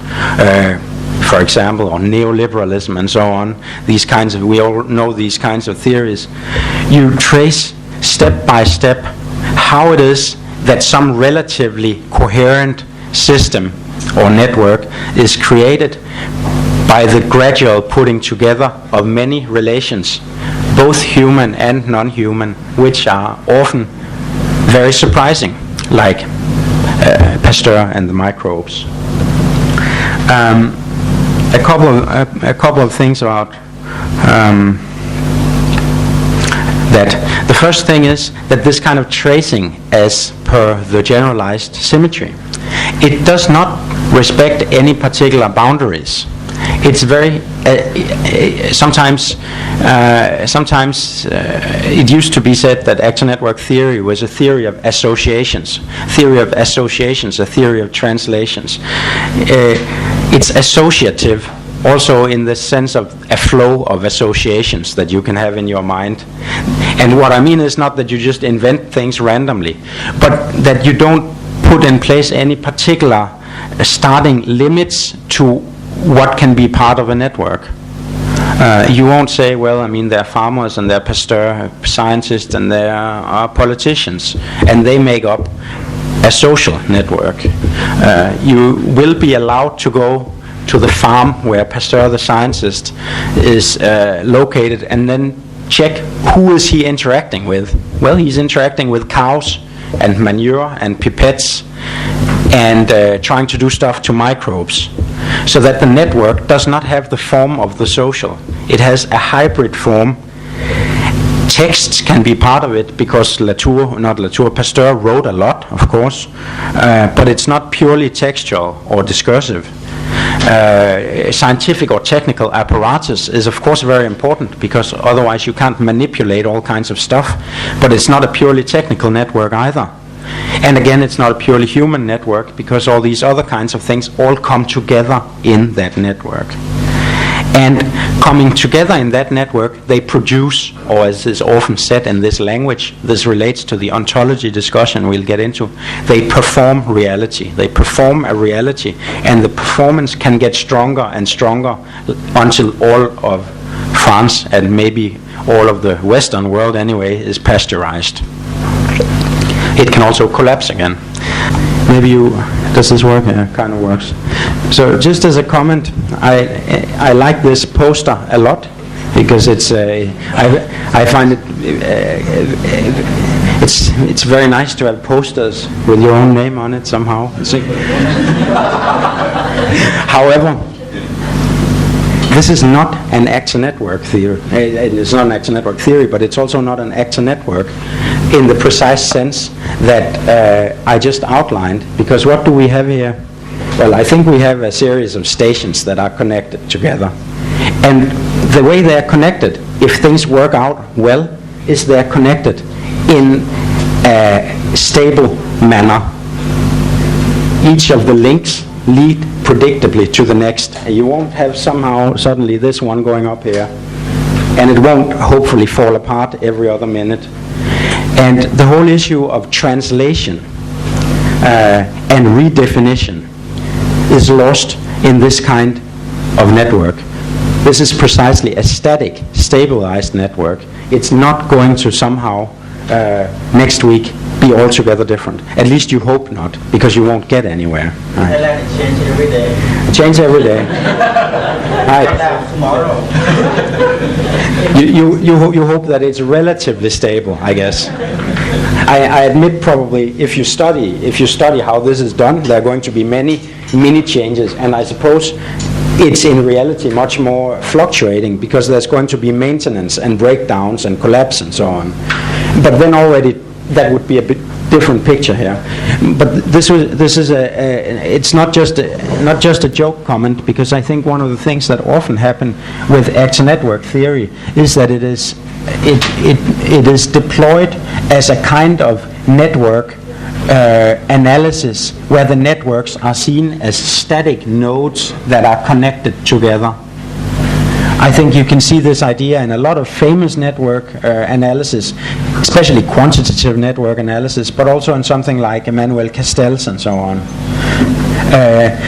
for example, or neoliberalism and so on, we all know these kinds of theories. You trace step by step how it is that some relatively coherent system or network is created by the gradual putting together of many relations, both human and non-human, which are often very surprising, like Pasteur and the microbes. A couple of things about that. The first thing is that this kind of tracing, as per the generalized symmetry, it does not respect any particular boundaries. It's very sometimes it used to be said that action network theory was a theory of associations, a theory of translations. It's associative also in the sense of a flow of associations that you can have in your mind. And what I mean is not that you just invent things randomly, but that you don't put in place any particular starting limits to what can be part of a network. You won't say, well, I mean, there are farmers and there are pasteur scientists and there are politicians, and they make up a social network. You will be allowed to go to the farm where Pasteur, the scientist, is located, and then check who is he interacting with. Well, he's interacting with cows and manure and pipettes and trying to do stuff to microbes, so that the network does not have the form of the social. It has a hybrid form. Texts can be part of it because Pasteur wrote a lot, of course, but it's not purely textual or discursive. Scientific or technical apparatus is of course very important, because otherwise you can't manipulate all kinds of stuff, but it's not a purely technical network either. And again, it's not a purely human network, because all these other kinds of things all come together in that network. And coming together in that network, they produce, or as is often said in this language, this relates to the ontology discussion we'll get into, they perform reality. They perform a reality, and the performance can get stronger and stronger until all of France, and maybe all of the Western world anyway, is pasteurized. It can also collapse again. Maybe does this work? Yeah, kind of works. So just as a comment, I like this poster a lot, because it's I find it it's very nice to have posters with your own name on it somehow. However, this is not an actor network theory. It's not an actor network theory, but it's also not an actor network in the precise sense that I just outlined. Because what do we have here? Well, I think we have a series of stations that are connected together. And the way they are connected, if things work out well, is they're connected in a stable manner. Each of the links lead predictably to the next. You won't have somehow suddenly this one going up here, and it won't hopefully fall apart every other minute. And the whole issue of translation and redefinition is lost in this kind of network. This is precisely a static, stabilized network. It's not going to somehow next week be altogether different. At least you hope not, because you won't get anywhere. Thailand change every day. Change every day. Tomorrow. You hope that it's relatively stable, I guess. I admit probably if you study how this is done, there are going to be many changes, and I suppose it's in reality much more fluctuating, because there's going to be maintenance and breakdowns and collapse and so on. But then already that would be a bit different picture here. But this is it's not just a joke comment, because I think one of the things that often happen with actor network theory is that it is deployed as a kind of network analysis, where the networks are seen as static nodes that are connected together. I think you can see this idea in a lot of famous network analysis, especially quantitative network analysis, but also in something like Emmanuel Castells and so on.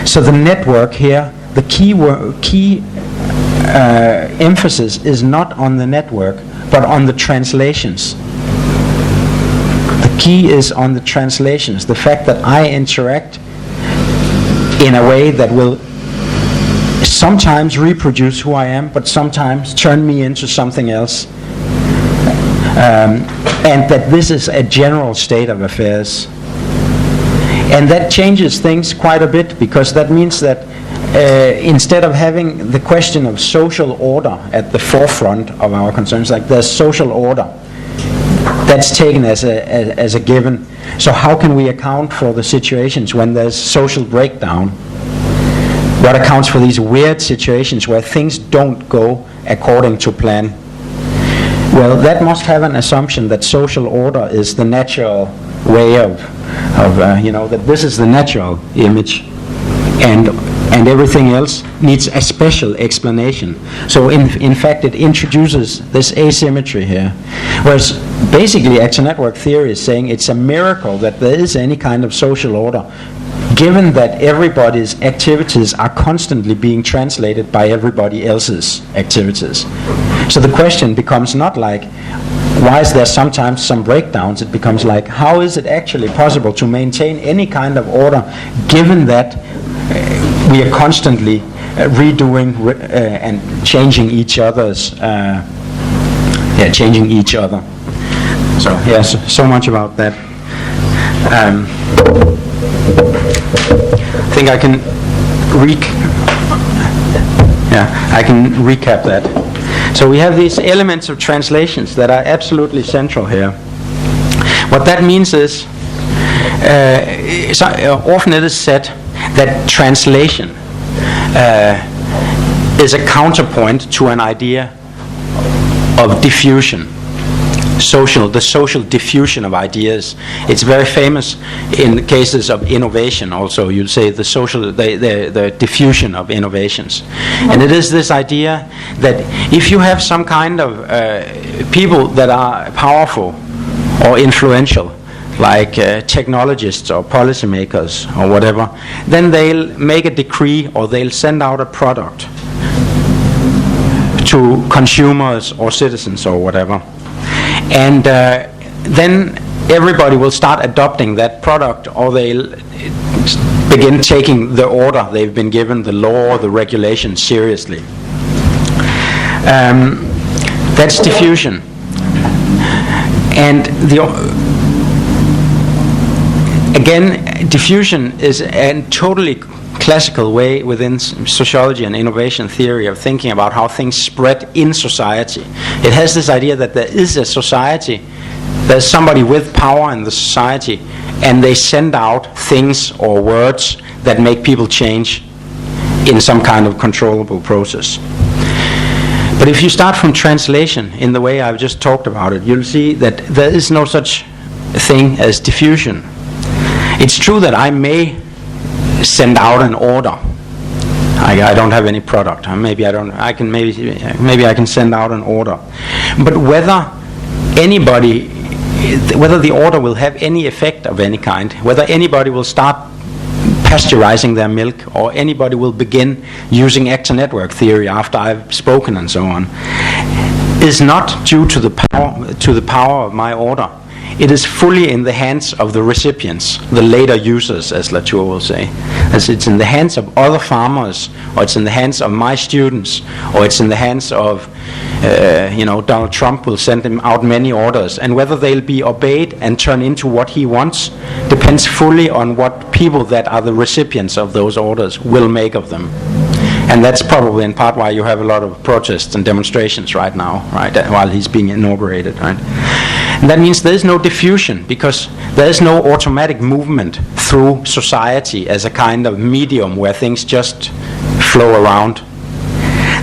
So the network here, the key emphasis is not on the network, but on the translations. The key is on the translations, the fact that I interact in a way that will sometimes reproduce who I am, but sometimes turn me into something else. And that this is a general state of affairs. And that changes things quite a bit, because that means that instead of having the question of social order at the forefront of our concerns, like there's social order, that's taken as a given. So how can we account for the situations when there's social breakdown? What accounts for these weird situations where things don't go according to plan? Well, that must have an assumption that social order is the natural way of that this is the natural image, and everything else needs a special explanation. So in fact it introduces this asymmetry here, whereas basically actor network theory is saying it's a miracle that there is any kind of social order given that everybody's activities are constantly being translated by everybody else's activities. So the question becomes not like, why is there sometimes some breakdowns? It becomes like, how is it actually possible to maintain any kind of order given that we are constantly redoing and changing each other's, changing each other. So yes, so much about that. I think I can recap that. So we have these elements of translations that are absolutely central here. What that means is, often it is said that translation is a counterpoint to an idea of diffusion. The social diffusion of ideas. It's very famous in cases of innovation also. You'd say the diffusion of innovations. And it is this idea that if you have some kind of people that are powerful or influential, like technologists or policymakers or whatever, then they'll make a decree or they'll send out a product to consumers or citizens or whatever. And then everybody will start adopting that product, or they'll begin taking the order they've been given, the law, the regulation, seriously. That's diffusion. And again, diffusion is a totally classical way within sociology and innovation theory of thinking about how things spread in society. It has this idea that there is a society, there's somebody with power in the society, and they send out things or words that make people change in some kind of controllable process. But if you start from translation in the way I've just talked about it, you'll see that there is no such thing as diffusion. It's true that I may send out an order. I don't have any product. Maybe I can send out an order. But whether the order will have any effect of any kind, whether anybody will start pasteurizing their milk, or anybody will begin using actor network theory after I've spoken and so on, is not due to the power of my order. It is fully in the hands of the recipients, the later users, as Latour will say. As it's in the hands of other farmers, or it's in the hands of my students, or it's in the hands of, Donald Trump will send them out many orders. And whether they'll be obeyed and turn into what he wants depends fully on what people that are the recipients of those orders will make of them. And that's probably in part why you have a lot of protests and demonstrations right now, right, while he's being inaugurated, right? And that means there is no diffusion, because there is no automatic movement through society as a kind of medium where things just flow around.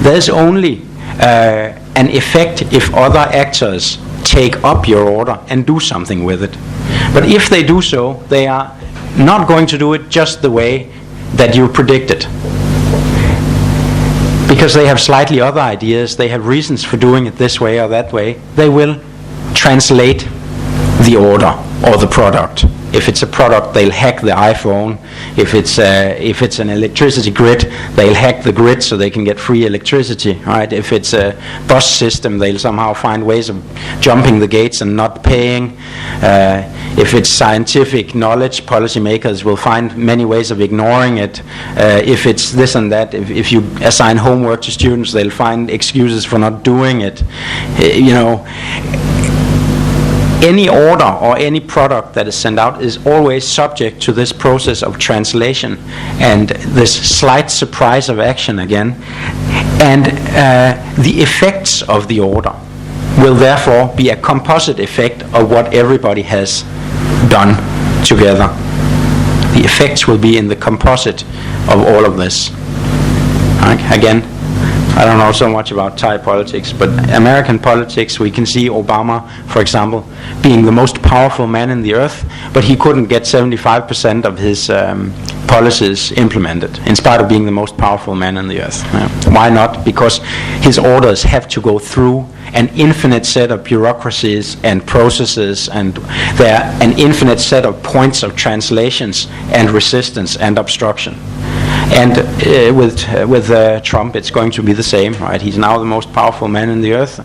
There is only an effect if other actors take up your order and do something with it. But if they do so, they are not going to do it just the way that you predicted. Because they have slightly other ideas, they have reasons for doing it this way or that way, they will translate the order or the product. If it's a product, they'll hack the iPhone. If it's an electricity grid, they'll hack the grid so they can get free electricity, right? If it's a bus system, they'll somehow find ways of jumping the gates and not paying. If it's scientific knowledge, policymakers will find many ways of ignoring it. If it's this and that, if you assign homework to students, they'll find excuses for not doing it. Any order or any product that is sent out is always subject to this process of translation and this slight surprise of action again. And the effects of the order will therefore be a composite effect of what everybody has done together. The effects will be in the composite of all of this. Right? Again, I don't know so much about Thai politics, but American politics, we can see Obama, for example, being the most powerful man in the earth, but he couldn't get 75% of his policies implemented, in spite of being the most powerful man on the earth. Why not? Because his orders have to go through an infinite set of bureaucracies and processes, and there are an infinite set of points of translations and resistance and obstruction. And with Trump, it's going to be the same, right? He's now the most powerful man on the earth,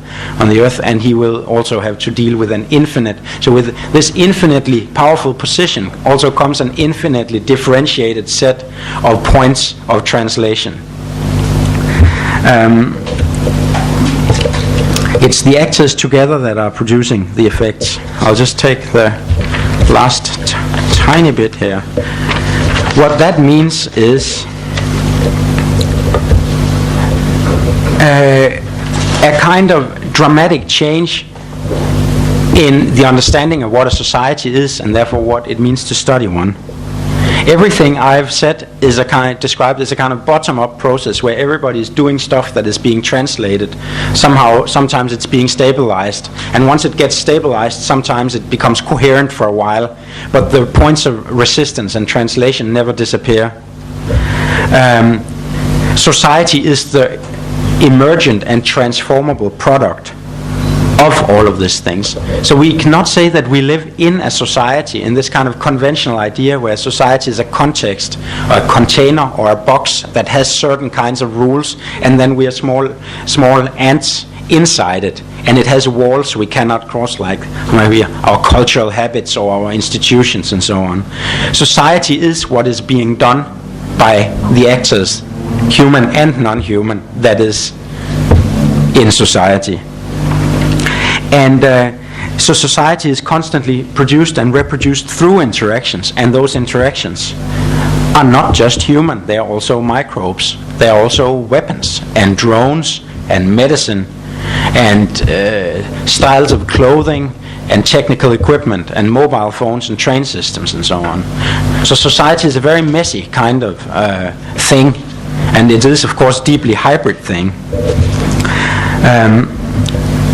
and he will also have to deal with an infinite. So with this infinitely powerful position also comes an infinitely differentiated set of points of translation. It's the actors together that are producing the effects. I'll just take the last tiny bit here. What that means is a kind of dramatic change in the understanding of what a society is, and therefore what it means to study one. Everything I've said is described as a kind of bottom-up process where everybody is doing stuff that is being translated. Sometimes it's being stabilized, and once it gets stabilized, sometimes it becomes coherent for a while, but the points of resistance and translation never disappear. Society is the emergent and transformable product of all of these things. So we cannot say that we live in a society, in this kind of conventional idea where society is a context, or a container, or a box that has certain kinds of rules, and then we are small ants inside it, and it has walls we cannot cross, like maybe our cultural habits or our institutions and so on. Society is what is being done by the actors, human and non-human, that is in society. And so society is constantly produced and reproduced through interactions, and those interactions are not just human, they are also microbes, they are also weapons and drones and medicine and styles of clothing and technical equipment and mobile phones and train systems and so on. So society is a very messy kind of thing, and it is of course deeply hybrid thing.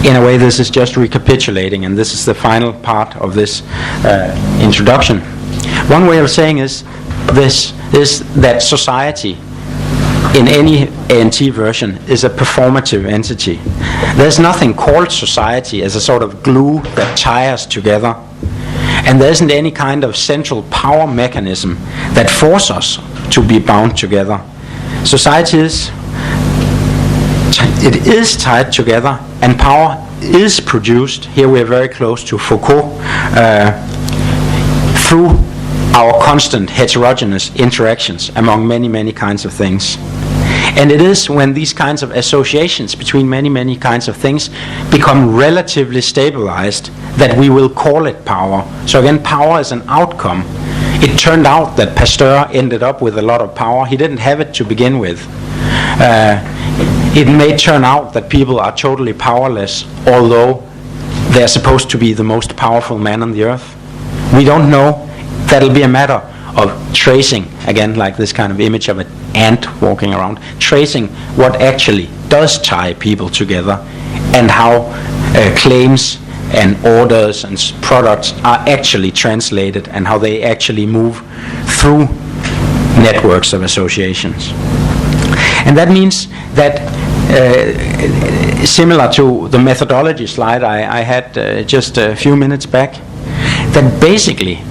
In a way, this is just recapitulating, and this is the final part of this introduction. One way of saying is that society, in any ANT version, is a performative entity. There's nothing called society as a sort of glue that ties us together, and there isn't any kind of central power mechanism that forces us to be bound together. Society is tied together, and power is produced, here we are very close to Foucault, through our constant heterogeneous interactions among many kinds of things. And it is when these kinds of associations between many kinds of things become relatively stabilized that we will call it power. So again, power is an outcome. It turned out that Pasteur ended up with a lot of power. He didn't have it to begin with. It may turn out that people are totally powerless, although they're supposed to be the most powerful man on the earth. We don't know. That'll be a matter of tracing, again, like this kind of image of an ant walking around, tracing what actually does tie people together, and how claims and orders and products are actually translated, and how they actually move through networks of associations. And that means that, similar to the methodology slide I had just a few minutes back, that basically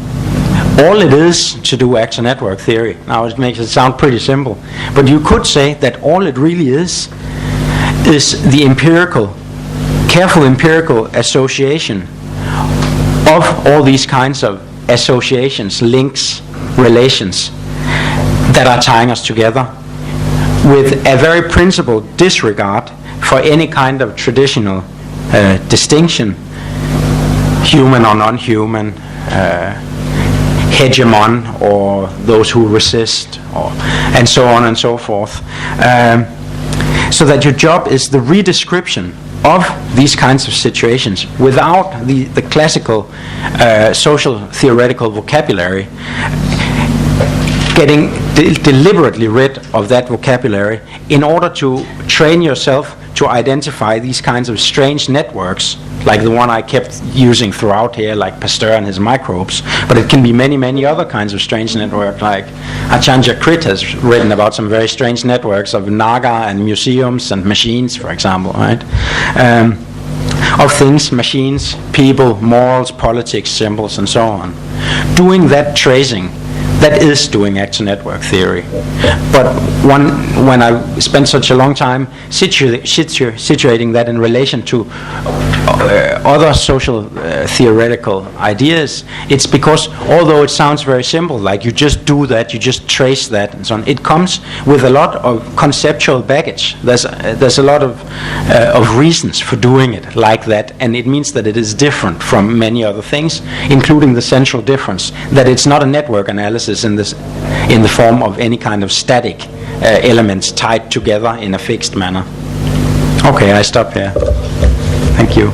all it is to do actor network theory, now it makes it sound pretty simple, but you could say that all it really is the careful empirical association of all these kinds of associations, links, relations that are tying us together, with a very principled disregard for any kind of traditional distinction, human or non-human, hegemon or those who resist, and so on and so forth. So that your job is the redescription of these kinds of situations without the classical social theoretical vocabulary, getting deliberately rid of that vocabulary in order to train yourself to identify these kinds of strange networks, like the one I kept using throughout here, like Pasteur and his microbes, but it can be many, many other kinds of strange networks, like Achanja Krit has written about some very strange networks of Naga and museums and machines, for example, right? Of things, machines, people, morals, politics, symbols, and so on. Doing that tracing, that is doing action network theory. But when I spent such a long time situating that in relation to other social theoretical ideas, it's because although it sounds very simple, like you just do that, you just trace that and so on, it comes with a lot of conceptual baggage. There's a lot of reasons for doing it like that, and it means that it is different from many other things, including the central difference that it's not a network analysis in the form of any kind of static elements tied together in a fixed manner. Okay, I stop here. Thank you.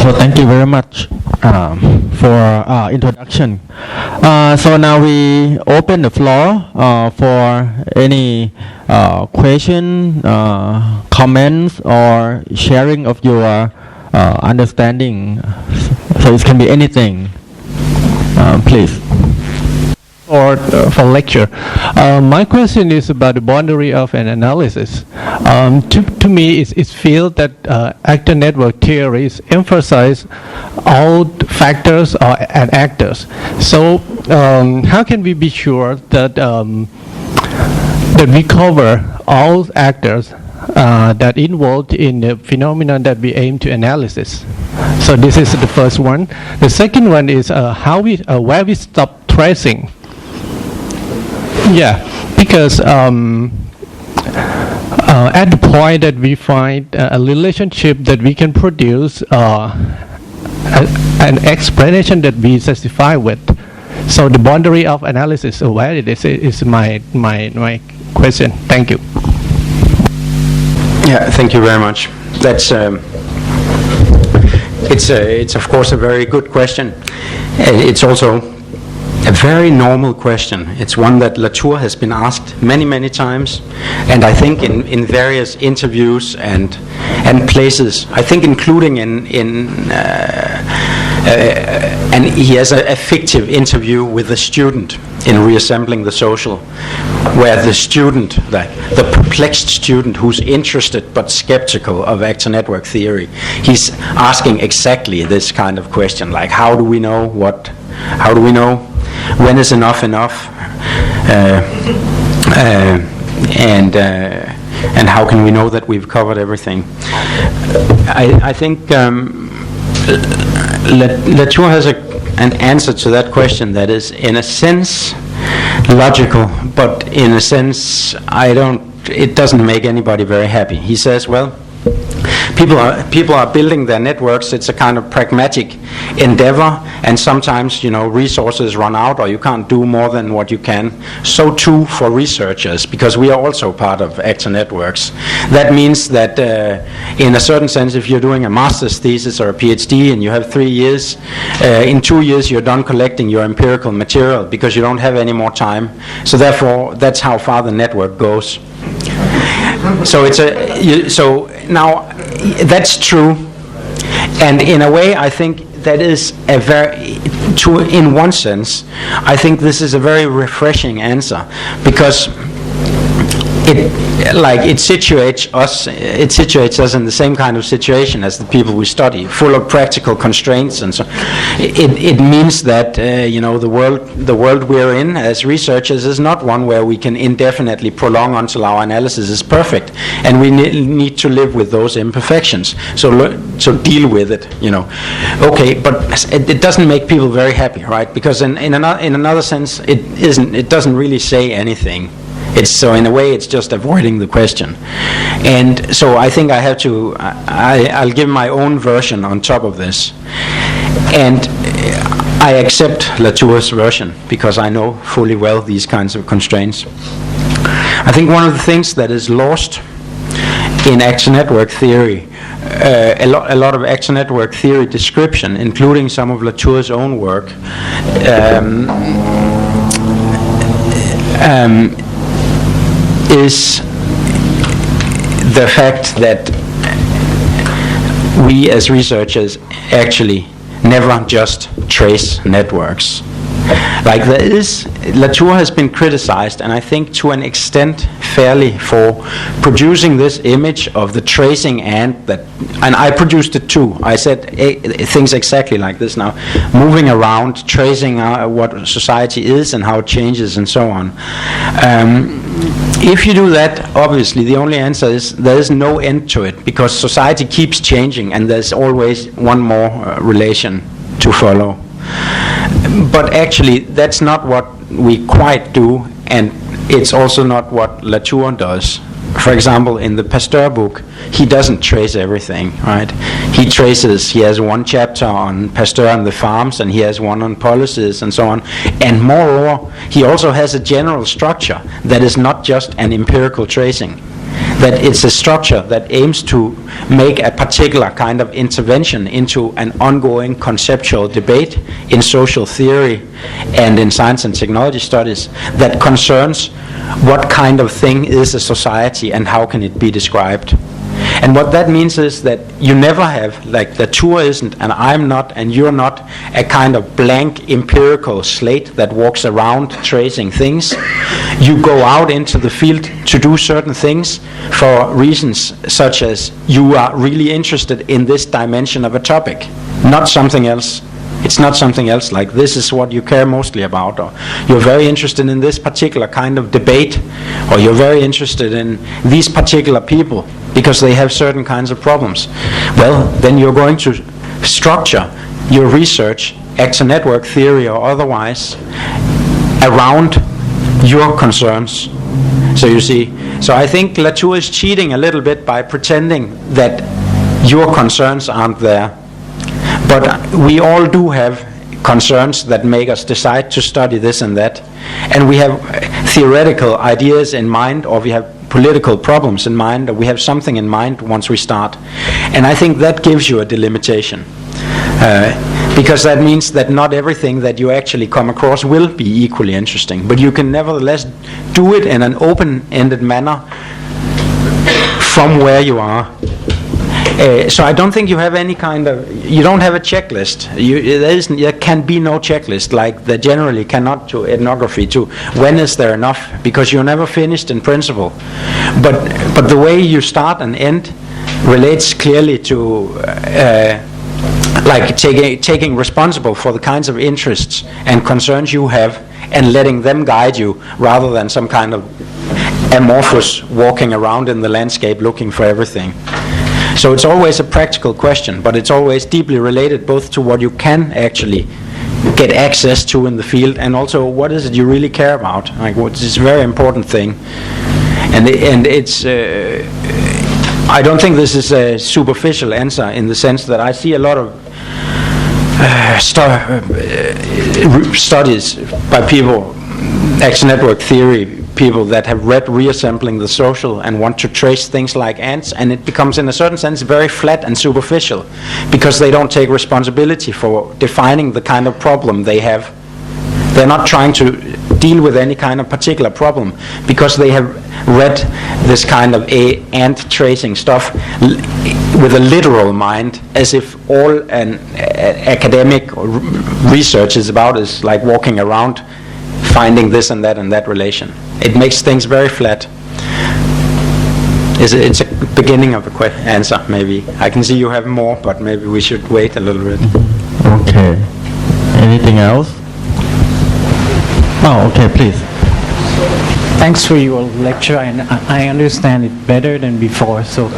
So thank you very much for introduction. So now we open the floor for any question, comments, or sharing of your understanding. So it can be anything. Please. For lecture. My question is about the boundary of an analysis. To me, it feels that actor network theories emphasize all factors and actors. So how can we be sure that that we cover all actors that involved in the phenomenon that we aim to analysis? So this is the first one. The second one is where we stop tracing. Yeah, because at the point that we find a relationship that we can produce an explanation that we satisfy with. So the boundary of analysis, where it is my question. Thank you. Yeah, thank you very much. That's it's of course a very good question. It's also a very normal question. It's one that Latour has been asked many, many times, and I think in various interviews and places. I think including and he has a fictive interview with a student in Reassembling the Social, where the student, the perplexed student who's interested but skeptical of actor network theory, he's asking exactly this kind of question, like how do we know when is enough enough, and how can we know that we've covered everything? I think Latour has an answer to that question that is, in a sense, logical, but in a sense, it doesn't make anybody very happy. He says, well, people are building their networks. It's a kind of pragmatic endeavor, and sometimes resources run out, or you can't do more than what you can. So too for researchers, because we are also part of actor networks. That means that in a certain sense, if you're doing a master's thesis or a PhD and you have 3 years, in 2 years you're done collecting your empirical material because you don't have any more time. So therefore, that's how far the network goes. So so now that's true, and in a way I think that is in one sense I think this is a very refreshing answer, because it situates us in the same kind of situation as the people we study, full of practical constraints, and so it means that the world we're in as researchers is not one where we can indefinitely prolong until our analysis is perfect, and we need to live with those imperfections. So deal with it, Okay, but it doesn't make people very happy, right? Because in another sense, it doesn't really say anything. So in a way, it's just avoiding the question. And so I think I'll give my own version on top of this. And I accept Latour's version, because I know fully well these kinds of constraints. I think one of the things that is lost in action network theory, a lot of action network theory description, including some of Latour's own work, is the fact that we as researchers actually never just trace networks. Like Latour has been criticized, and I think to an extent fairly, for producing this image of the tracing ant that, and I produced it too. I said things exactly like this now, moving around, tracing what society is and how it changes and so on. If you do that, obviously the only answer is there is no end to it, because society keeps changing and there's always one more relation to follow. But actually, that's not what we quite do, and it's also not what Latour does. For example, in the Pasteur book, he doesn't trace everything, right? He has one chapter on Pasteur and the farms, and he has one on policies and so on. And moreover, he also has a general structure that is not just an empirical tracing. That it's a structure that aims to make a particular kind of intervention into an ongoing conceptual debate in social theory and in science and technology studies that concerns what kind of thing is a society and how can it be described. And what that means is that you never have, like Latour isn't, and I'm not, and you're not, a kind of blank empirical slate that walks around tracing things. You go out into the field to do certain things for reasons such as you are really interested in this dimension of a topic, not something else. It's not something else like this is what you care mostly about, or you're very interested in this particular kind of debate, or you're very interested in these particular people because they have certain kinds of problems. Well, then you're going to structure your research, actor network theory or otherwise, around your concerns. So you see, so I think Latour is cheating a little bit by pretending that your concerns aren't there. But we all do have concerns that make us decide to study this and that. And we have theoretical ideas in mind, or we have political problems in mind, or we have something in mind once we start. And I think that gives you a delimitation. Because that means that not everything that you actually come across will be equally interesting. But you can nevertheless do it in an open-ended manner from where you are. So I don't think you have any kind of, you don't have a checklist. There can be no checklist, like there generally cannot to ethnography, to when is there enough, because you're never finished in principle. But the way you start and end relates clearly to like taking responsible for the kinds of interests and concerns you have and letting them guide you, rather than some kind of amorphous walking around in the landscape looking for everything. So it's always a practical question, but it's always deeply related both to what you can actually get access to in the field, and also what is it you really care about, like what's this very important thing. And it's I don't think this is a superficial answer, in the sense that I see a lot of studies by people, action network theory people that have read Reassembling the Social and want to trace things like ants, and it becomes in a certain sense very flat and superficial, because they don't take responsibility for defining the kind of problem they have. They're not trying to deal with any kind of particular problem, because they have read this kind of ant tracing stuff with a literal mind, as if all an academic research is about is like walking around finding this and that relation. It makes things very flat. It's a beginning of the answer, maybe. I can see you have more, but maybe we should wait a little bit. Okay. Anything else? Oh, okay, please. Thanks for your lecture, and I understand it better than before. So,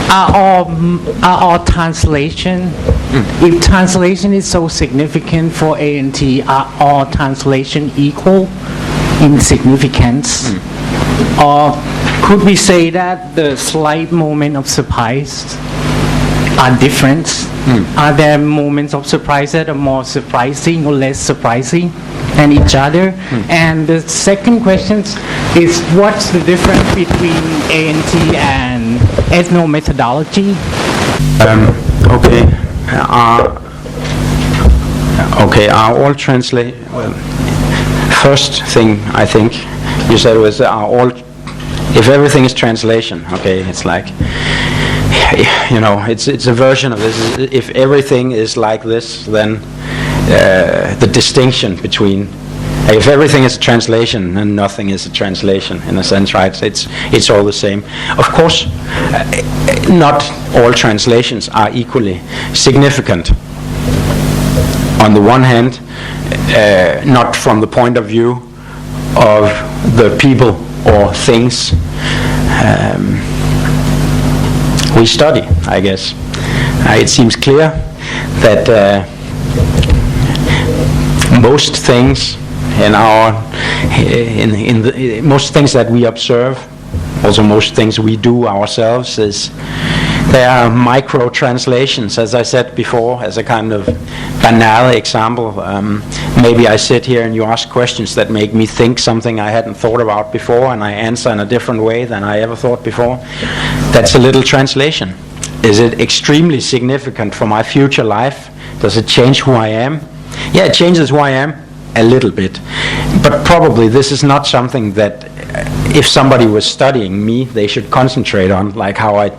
are all translation, if translation is so significant for ANT, are all translation equal in significance? Or could we say that the slight moment of surprise are different? Are there moments of surprise that are more surprising or less surprising than each other? And the second question is, what's the difference between ANT and ethnomethodology? Are all translate? Well, first thing I think you said was, are all if everything is translation, okay, it's like, you know, it's a version of this. If everything is like this, then the distinction between, if everything is a translation, then nothing is a translation in a sense, right? It's all the same. Of course, not all translations are equally significant. On the one hand, not from the point of view of the people or things we study, I guess. It seems clear that most things most things that we observe, also most things we do ourselves, there are micro translations, as I said before, as a kind of banal example. Maybe I sit here and you ask questions that make me think something I hadn't thought about before, and I answer in a different way than I ever thought before. That's a little translation. Is it extremely significant for my future life? Does it change who I am? Yeah, it changes who I am a little bit. But probably this is not something that if somebody was studying me, they should concentrate on, like how I...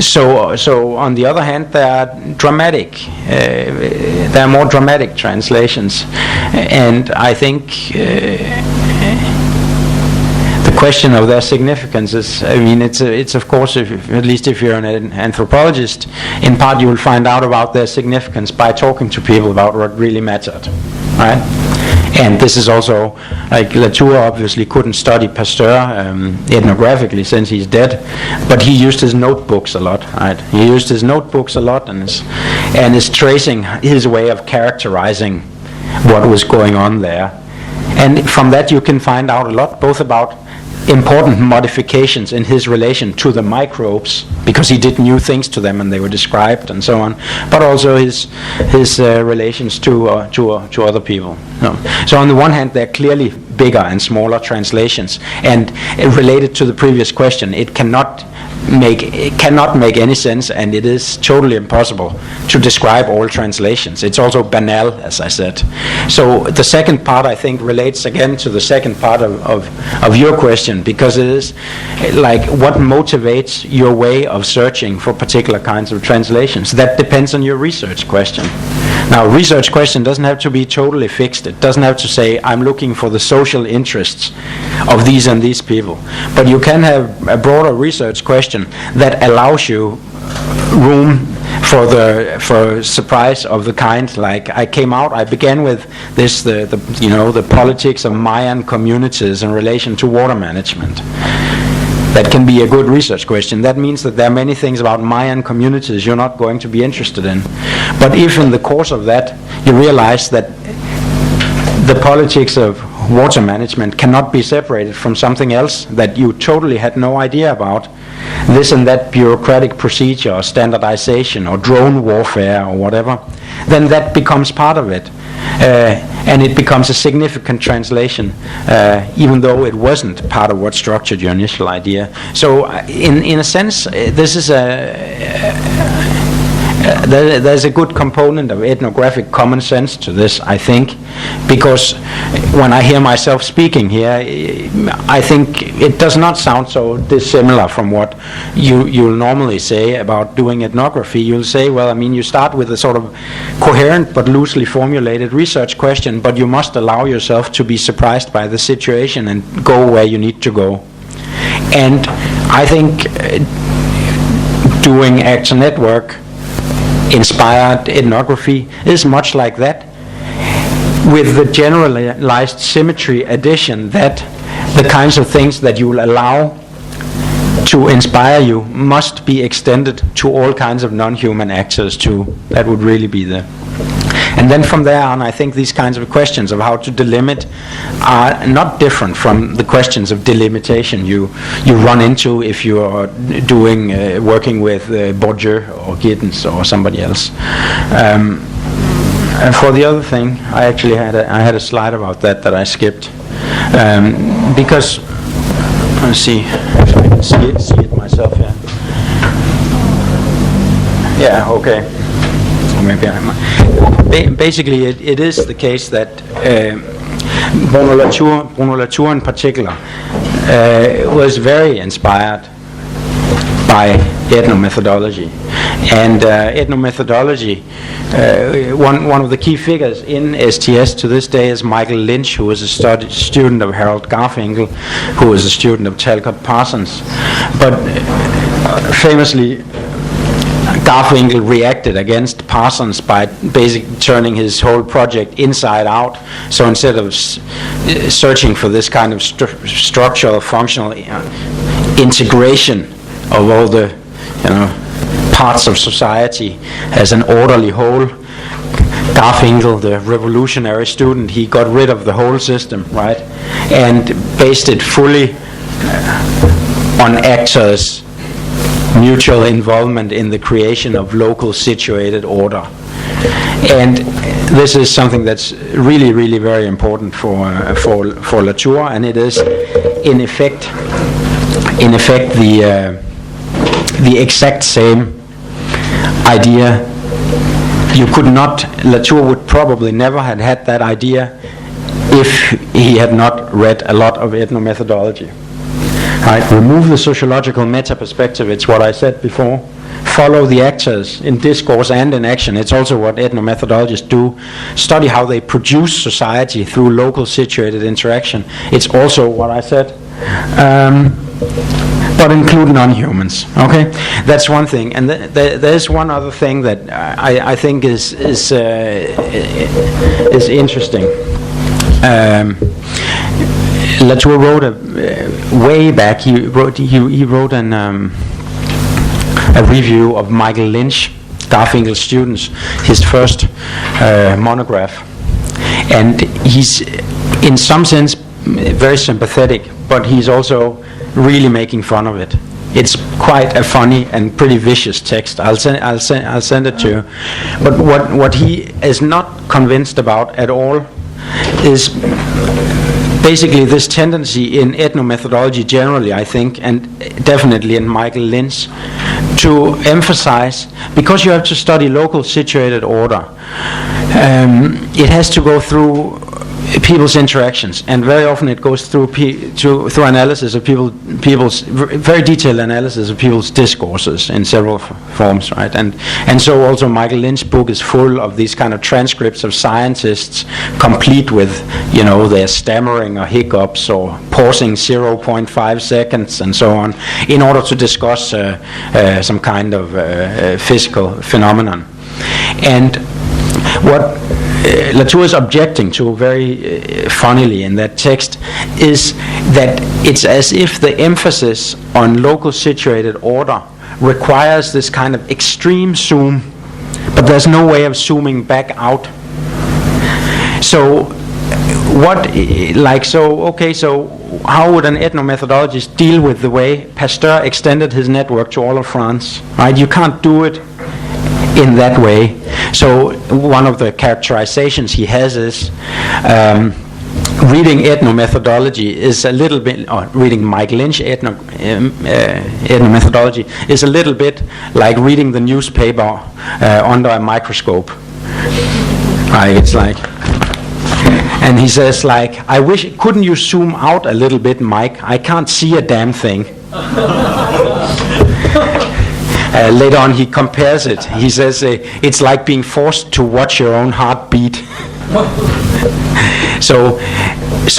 So on the other hand, there are more dramatic translations, and I think the question of their significance is, I mean, it's of course, at least if you're an anthropologist, in part you will find out about their significance by talking to people about what really mattered, right? And this is also, like Latour obviously couldn't study Pasteur ethnographically since he's dead, but he used his notebooks a lot, right? He used his notebooks a lot and is tracing his way of characterizing what was going on there. And from that you can find out a lot, both about important modifications in his relation to the microbes, because he did new things to them and they were described and so on, but also his relations to other people. So on the one hand, they're clearly bigger and smaller translations, and related to the previous question, it cannot make any sense, and it is totally impossible to describe all translations. It's also banal, as I said. So the second part, I think, relates again to the second part of your question, because it is like what motivates your way of searching for particular kinds of translations. That depends on your research question. Now, a research question doesn't have to be totally fixed. It doesn't have to say, I'm looking for the social interests of these and these people. But you can have a broader research question that allows you room for surprise of the kind, like I began with this, the politics of Mayan communities in relation to water management. That can be a good research question. That means that there are many things about Mayan communities you're not going to be interested in. But if in the course of that you realize that the politics of water management cannot be separated from something else that you totally had no idea about, this and that bureaucratic procedure or standardization or drone warfare or whatever, then that becomes part of it. And it becomes a significant translation, even though it wasn't part of what structured your initial idea. So in a sense, this is there's a good component of ethnographic common sense to this, I think, because when I hear myself speaking here, I think it does not sound so dissimilar from what you'll normally say about doing ethnography. You'll say, well, I mean, you start with a sort of coherent but loosely formulated research question, but you must allow yourself to be surprised by the situation and go where you need to go. And I think doing Action Network inspired ethnography is much like that, with the generalized symmetry addition that the kinds of things that you will allow to inspire you must be extended to all kinds of non-human actors too. That would really be the... And then from there on, I think these kinds of questions of how to delimit are not different from the questions of delimitation you run into if you are working with Bourdieu or Giddens or somebody else. And for the other thing, I actually had a slide about that I skipped, because let's see if I can see it myself here. Yeah, okay. Maybe I might. Basically, it is the case that Bruno Latour in particular was very inspired by ethnomethodology. And ethnomethodology, one of the key figures in STS to this day is Michael Lynch, who was a student of Harold Garfinkel, who was a student of Talcott Parsons. But famously, Garfinkel reacted against Parsons by basically turning his whole project inside out. So instead of searching for this kind of structural, functional integration of all the, parts of society as an orderly whole, Garfinkel, the revolutionary student, he got rid of the whole system, right, and based it fully on actors' mutual involvement in the creation of local situated order. And this is something that's really, really very important for Latour, and it is in effect the exact same idea. You could not, Latour would probably never have had that idea if he had not read a lot of ethnomethodology. Right? Remove the sociological meta-perspective, it's what I said before. Follow the actors in discourse and in action. It's also what ethnomethodologists do. Study how they produce society through local situated interaction. It's also what I said. But include non-humans. Okay, that's one thing. And there's one other thing that I think is interesting. Latour wrote way back. He wrote a review of Michael Lynch, Garfinkel's students, his first monograph, and he's in some sense very sympathetic, but he's also really making fun of it. It's quite a funny and pretty vicious text. I'll send it to you. But what he is not convinced about at all is basically this tendency in ethnomethodology generally, I think, and definitely in Michael Lynch, to emphasize, because you have to study local situated order, it has to go through people's interactions, and very often it goes through analysis of people's very detailed analysis of people's discourses in several forms, right? And so also Michael Lynch's book is full of these kind of transcripts of scientists, complete with their stammering or hiccups or pausing 0.5 seconds and so on, in order to discuss some kind of physical phenomenon. And what Latour is objecting to very funnily in that text is that it's as if the emphasis on local situated order requires this kind of extreme zoom, but there's no way of zooming back out. So how would an ethnomethodologist deal with the way Pasteur extended his network to all of France? Right? You can't do it in that way. So one of the characterizations he has is reading ethnomethodology is a little bit, or reading Mike Lynch ethnomethodology is a little bit like reading the newspaper under a microscope. Right? It's like, and he says like, I wish, couldn't you zoom out a little bit, Mike? I can't see a damn thing. Later on he compares it. He says it's like being forced to watch your own heartbeat. So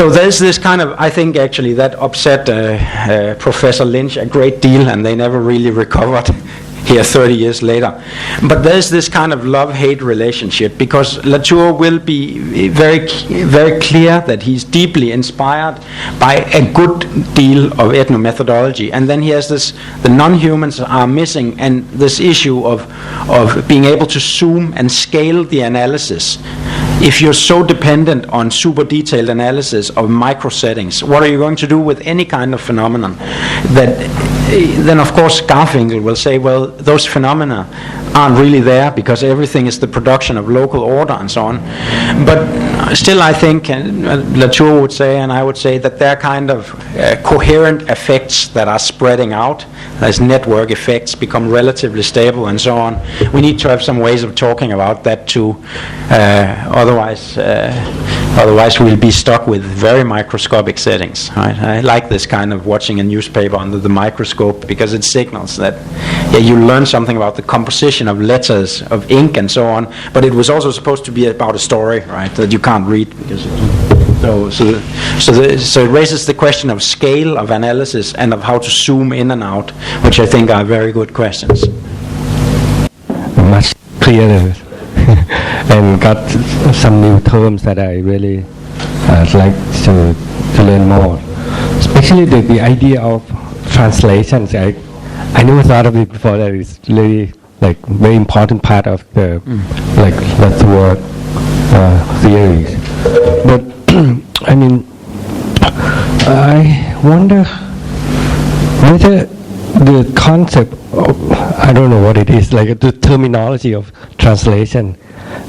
there's this kind of, I think actually that upset Professor Lynch a great deal, and they never really recovered here 30 years later. But there's this kind of love-hate relationship, because Latour will be very, very clear that he's deeply inspired by a good deal of ethnomethodology, and then he has this, the non-humans are missing, and this issue of being able to zoom and scale the analysis. If you're so dependent on super detailed analysis of micro settings, what are you going to do with any kind of phenomenon? Then of course Garfinkel will say, well, those phenomena aren't really there because everything is the production of local order and so on. But still I think, Latour would say, and I would say, that they're kind of coherent effects that are spreading out as network effects become relatively stable and so on. We need to have some ways of talking about that too. Otherwise Otherwise, we'll be stuck with very microscopic settings. Right? I like this kind of watching a newspaper under the microscope because it signals that you learn something about the composition of letters, of ink, and so on. But it was also supposed to be about a story, right, that you can't read because. So it raises the question of scale of analysis and of how to zoom in and out, which I think are very good questions. Much clearer and got some new terms that I really like to learn more. Especially the idea of translations. I never thought of it before. That it's really like very important part of the like that's word theories. But I mean, I wonder whether the concept of, I don't know what it is, like the terminology of translation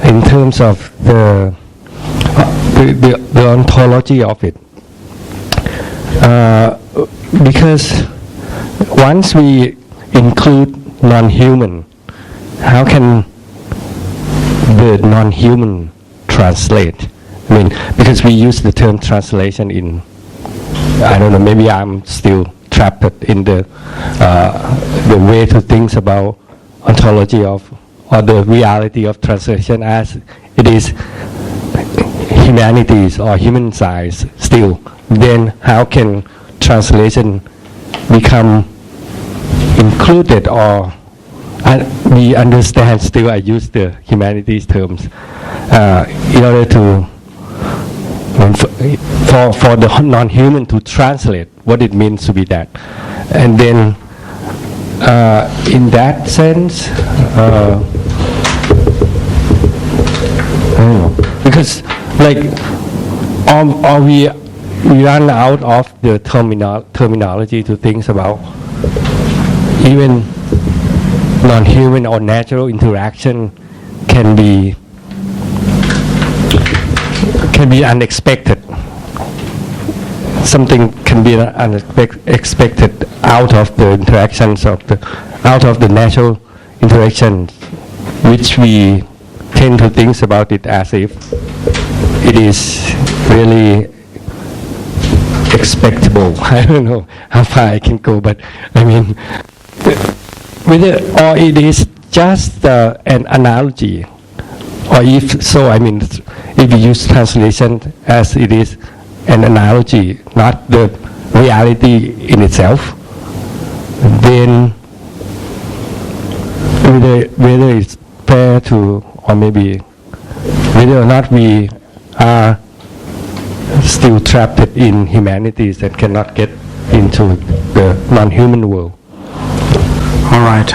in terms of the ontology of it. Because once we include non-human, how can the non-human translate? I mean, because we use the term translation in, I don't know, maybe I'm still trapped in the way to think about ontology of, or the reality of translation as it is humanities or human science still. Then how can translation become included, or we understand still, I use the humanities terms in order to for the non-human to translate what it means to be that. And then in that sense, I don't know, because like or we run out of the terminology to think about even non-human or natural interaction can be unexpected. Something can be unexpected out of the interactions of out of the natural interactions, which we tend to think about it as if it is really expectable. I don't know how far I can go, but I mean, whether or it is just an analogy, or if so, I mean, if we use translation as it is an analogy, not the reality in itself, then whether it's fair to, or maybe whether or not we are still trapped in humanities that cannot get into the non-human world. All right.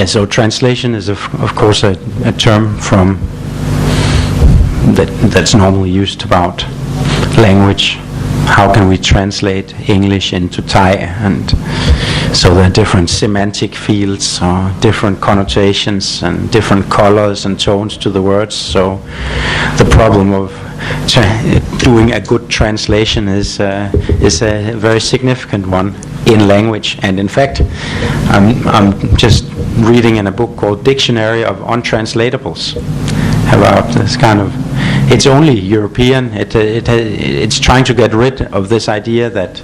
So translation is of course a term from that's normally used about language. How can we translate English into Thai? And so there are different semantic fields, or different connotations, and different colors and tones to the words. So the problem of doing a good translation is a very significant one in language. And in fact, I'm just reading in a book called Dictionary of Untranslatables about this kind of. It's only European. It's trying to get rid of this idea that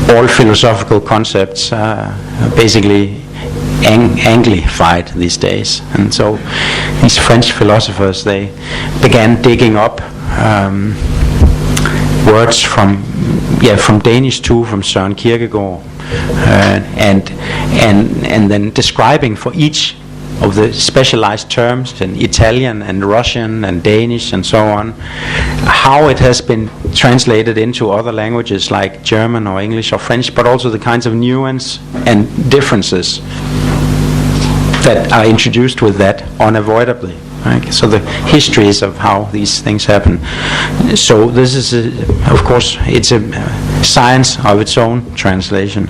all philosophical concepts are basically Anglified these days. And so these French philosophers, they began digging up words from Danish too, from Søren Kierkegaard, and then describing for each of the specialized terms in Italian and Russian and Danish and so on, how it has been translated into other languages like German or English or French, but also the kinds of nuance and differences that are introduced with that unavoidably. Right? So the histories of how these things happen. So this is, of course, it's a science of its own, translation.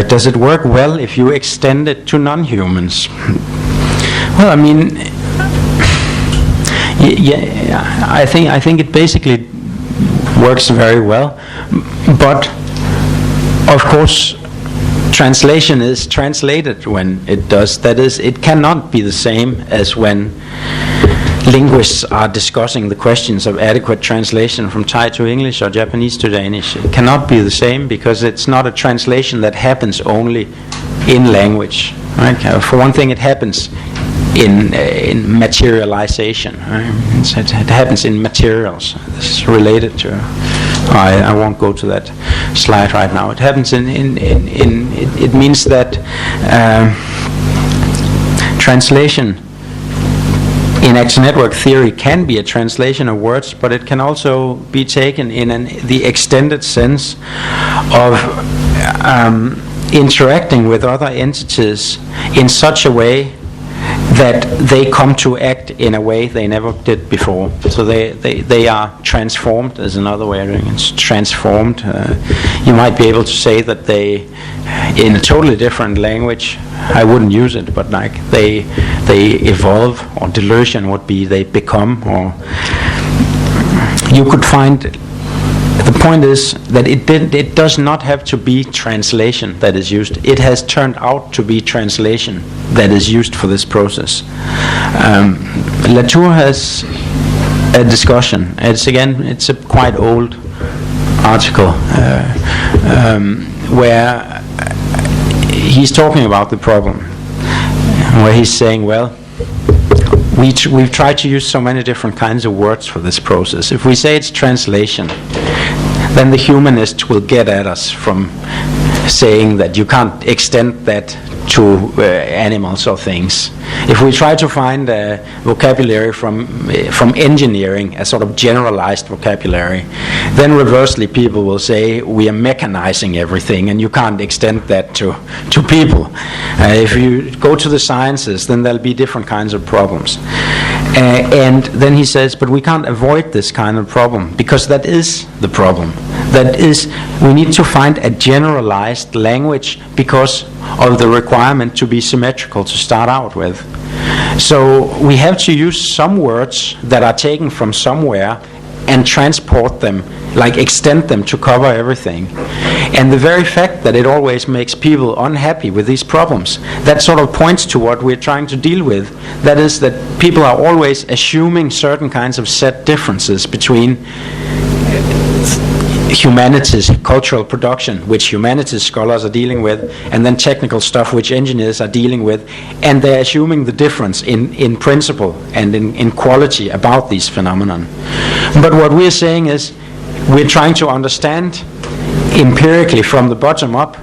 Does it work well if you extend it to non-humans? Well, I mean, I think it basically works very well, but of course, translation is translated when it does. That is, it cannot be the same as when linguists are discussing the questions of adequate translation from Thai to English or Japanese to Danish. It cannot be the same because it's not a translation that happens only in language. Right? For one thing, it happens in materialization. Right? It happens in materials. It's related to. I won't go to that slide right now. It happens it means that translation in action network theory can be a translation of words, but it can also be taken in the extended sense of interacting with other entities in such a way that they come to act in a way they never did before. So they are transformed, is another way of doing it. It's transformed. You might be able to say that they, in a totally different language, I wouldn't use it, but like they evolve, or delusion would be they become, or you could find. The point is that it does not have to be translation that is used. It has turned out to be translation that is used for this process. Latour has a discussion. It's a quite old article where he's talking about the problem, where he's saying, well, we've tried to use so many different kinds of words for this process. If we say it's translation, then the humanist will get at us from saying that you can't extend that to animals or things. If we try to find a vocabulary from engineering, a sort of generalized vocabulary, then reversely people will say we are mechanizing everything and you can't extend that to people. If you go to the sciences, then there'll be different kinds of problems. And then he says, but we can't avoid this kind of problem because that is the problem. That is, we need to find a generalized language because of the requirement to be symmetrical to start out with. So we have to use some words that are taken from somewhere and transport them, like extend them to cover everything. And the very fact that it always makes people unhappy with these problems, that sort of points to what we're trying to deal with. That is that people are always assuming certain kinds of set differences between humanities, cultural production, which humanities scholars are dealing with, and then technical stuff which engineers are dealing with, and they're assuming the difference in principle and in quality about these phenomenon. But what we're saying is we're trying to understand empirically from the bottom up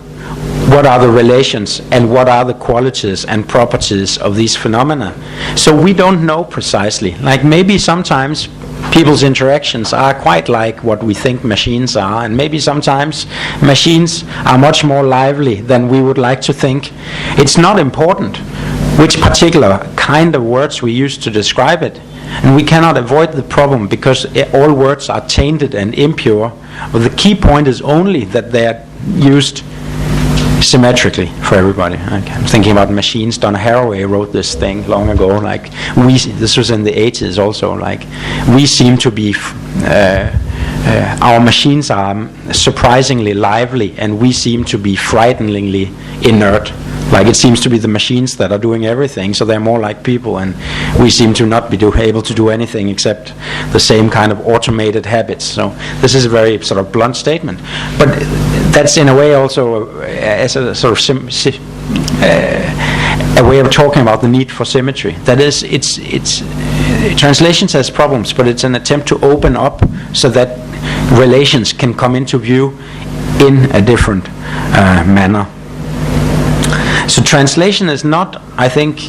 what are the relations and what are the qualities and properties of these phenomena. So we don't know precisely. Like maybe sometimes people's interactions are quite like what we think machines are, and maybe sometimes machines are much more lively than we would like to think. It's not important which particular kind of words we use to describe it, and we cannot avoid the problem because all words are tainted and impure. But the key point is only that they are used symmetrically for everybody. Okay. I'm thinking about machines. Donna Haraway wrote this thing long ago. Like this was in the 80s also. Like we seem to be, our machines are surprisingly lively, and we seem to be frighteningly inert. Like it seems to be the machines that are doing everything, so they're more like people, and we seem to not be able to do anything except the same kind of automated habits. So this is a very sort of blunt statement, but that's in a way also as a sort of a way of talking about the need for symmetry. That is, it's translations has problems, but it's an attempt to open up so that relations can come into view in a different manner. So translation is not, I think,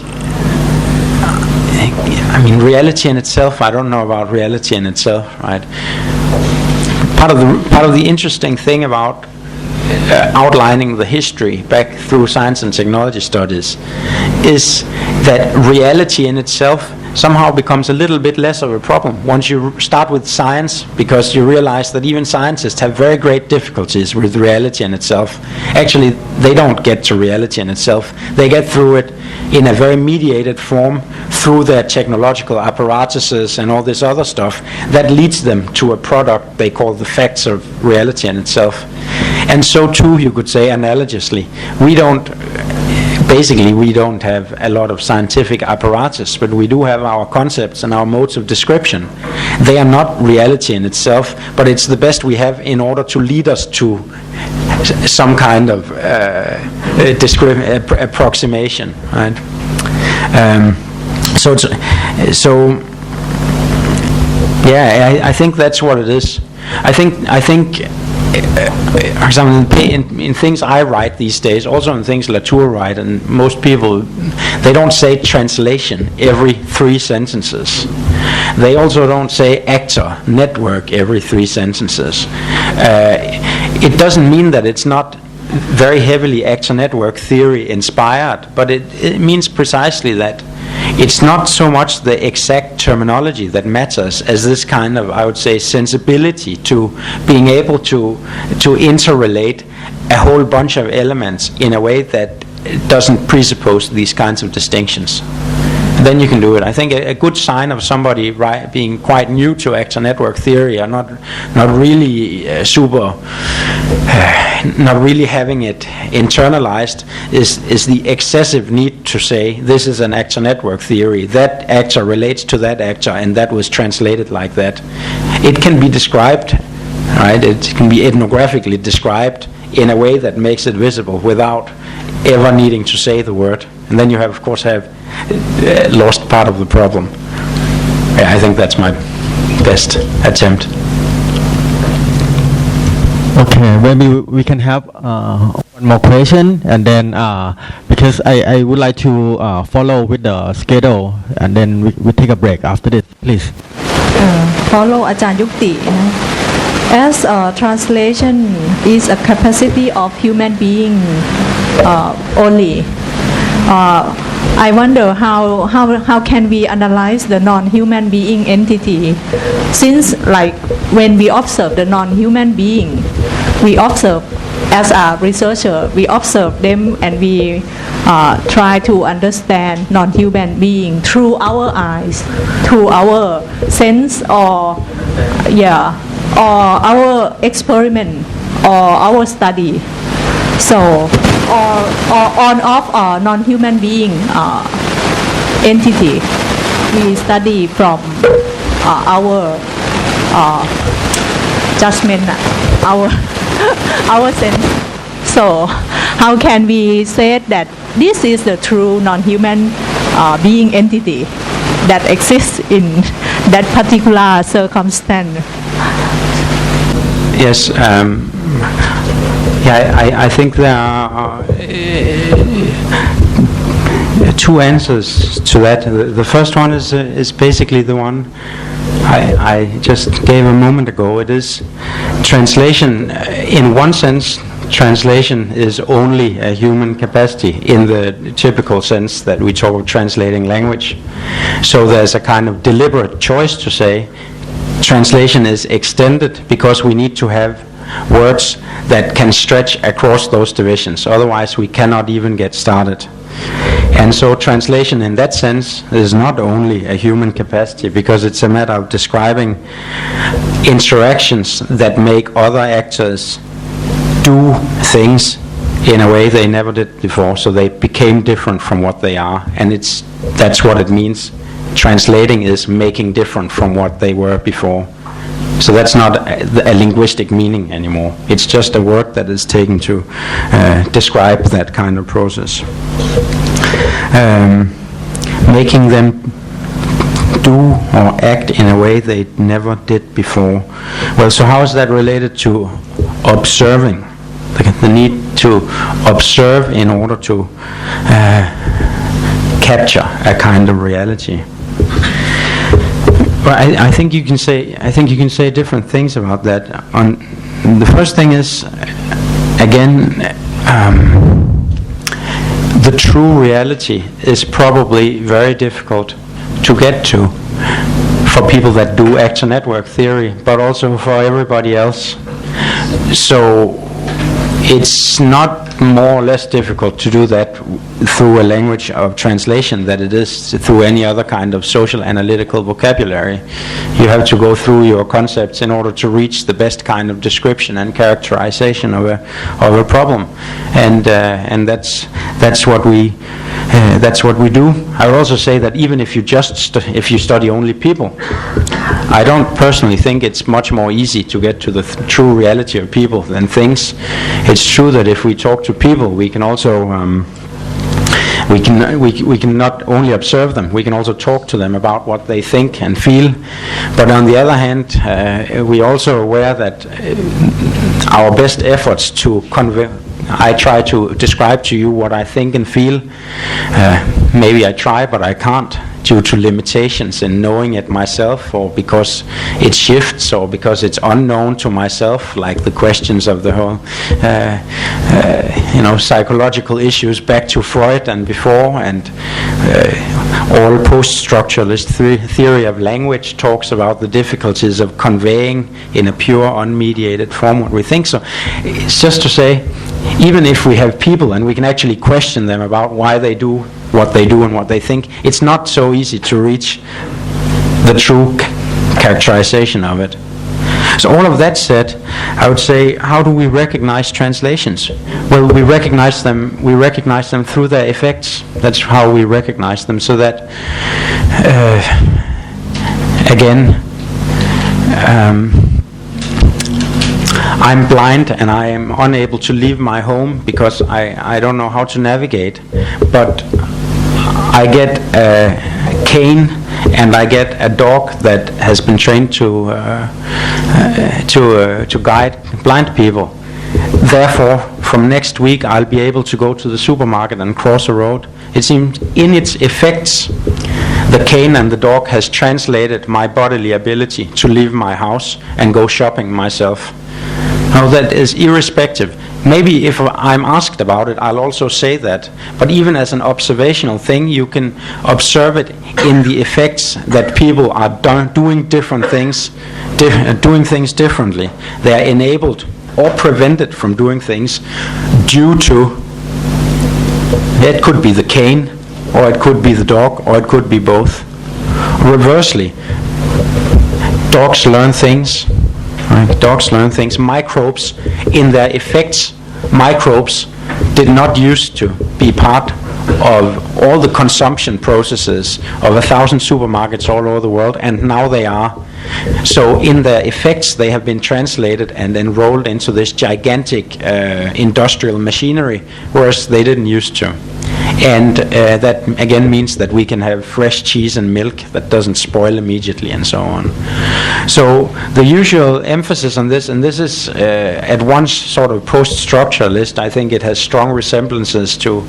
reality in itself. I don't know about reality in itself, right? Part of the interesting thing about outlining the history back through science and technology studies is that reality in itself somehow becomes a little bit less of a problem once you start with science, because you realize that even scientists have very great difficulties with reality in itself. Actually, they don't get to reality in itself. They get through it in a very mediated form through their technological apparatuses and all this other stuff that leads them to a product they call the facts of reality in itself. And so too, you could say analogously, we don't have a lot of scientific apparatus, but we do have our concepts and our modes of description. They are not reality in itself, but it's the best we have in order to lead us to some kind of approximation, right? I think that's what it is. I think for example, in things I write these days, also in things Latour write, and most people, they don't say translation every 3 sentences. They also don't say actor, network every 3 sentences. It doesn't mean that it's not very heavily actor network theory inspired, but it means precisely that it's not so much the exact terminology that matters as this kind of, I would say, sensibility to being able to interrelate a whole bunch of elements in a way that doesn't presuppose these kinds of distinctions. Then you can do it. I think a good sign of somebody being quite new to actor network theory, or not really not really having it internalized, is the excessive need to say this is an actor network theory. That actor relates to that actor, and that was translated like that. It can be described, right? It can be ethnographically described in a way that makes it visible without ever needing to say the word. And then you have, of course, lost part of the problem. I think that's my best attempt. Okay, maybe we can have one more question, and then because I would like to follow with the schedule, and then we take a break after this, please. Follow อาจารย์ยุตินะ As translation is a capacity of human being only. I wonder how can we analyze the non-human being entity, since like when we observe the non-human being, we observe as a researcher, we observe them and we try to understand non-human being through our eyes, through our sense, or our experiment or our study. So, or on of non-human being entity, we study from our judgment, our sense. So, how can we say that this is the true non-human being entity that exists in that particular circumstance? Yes. I think there are 2 answers to that. The first one is basically the one I just gave a moment ago. It is translation. In one sense, translation is only a human capacity in the typical sense that we talk of translating language. So there's a kind of deliberate choice to say translation is extended because we need to have words that can stretch across those divisions. Otherwise, we cannot even get started. And so translation in that sense is not only a human capacity, because it's a matter of describing interactions that make other actors do things in a way they never did before, so they became different from what they are. And that's what it means. Translating is making different from what they were before. So that's not a linguistic meaning anymore. It's just a word that is taken to describe that kind of process. Making them do or act in a way they never did before. Well, so how is that related to observing? The need to observe in order to capture a kind of reality. Well, I think you can say different things about that. The first thing is, again, the true reality is probably very difficult to get to for people that do actor network theory, but also for everybody else. So it's not more or less difficult to do that through a language of translation that it is through any other kind of social analytical vocabulary. You have to go through your concepts in order to reach the best kind of description and characterization of a problem, and that's what we do. I would also say that even if you if you study only people, I don't personally think it's much more easy to get to the true reality of people than things. It's true that if we talk to people, we can also we can not only observe them, we can also talk to them about what they think and feel. But on the other hand, we are also aware that our best efforts to convey, I try to describe to you what I think and feel. Maybe I try, but I can't, due to limitations in knowing it myself, or because it shifts, or because it's unknown to myself, like the questions of the whole psychological issues back to Freud and before, and all post-structuralist theory of language talks about the difficulties of conveying in a pure, unmediated form what we think. So it's just to say, even if we have people and we can actually question them about why they do what they do and what they think, it's not so easy to reach the true characterization of it. So all of that said, I would say, how do we recognize translations? Well, we recognize them through their effects. That's how we recognize them. So that again, I'm blind and I am unable to leave my home because I don't know how to navigate, but I get a cane and I get a dog that has been trained to guide blind people. Therefore, from next week I'll be able to go to the supermarket and cross a road. It seems in its effects, the cane and the dog has translated my bodily ability to leave my house and go shopping myself. Now that is irrespective. Maybe if I'm asked about it, I'll also say that. But even as an observational thing, you can observe it in the effects that people are doing different things, doing things differently. They are enabled or prevented from doing things due to, it could be the cane, or it could be the dog, or it could be both. Reversely, dogs learn things. Dogs learn things. Microbes, in their effects, microbes did not used to be part of all the consumption processes of 1,000 supermarkets all over the world, and now they are. So in their effects, they have been translated and enrolled into this gigantic industrial machinery, whereas they didn't used to. And that again means that we can have fresh cheese and milk that doesn't spoil immediately and so on. So the usual emphasis on this, and this is at once sort of post-structuralist. I think it has strong resemblances to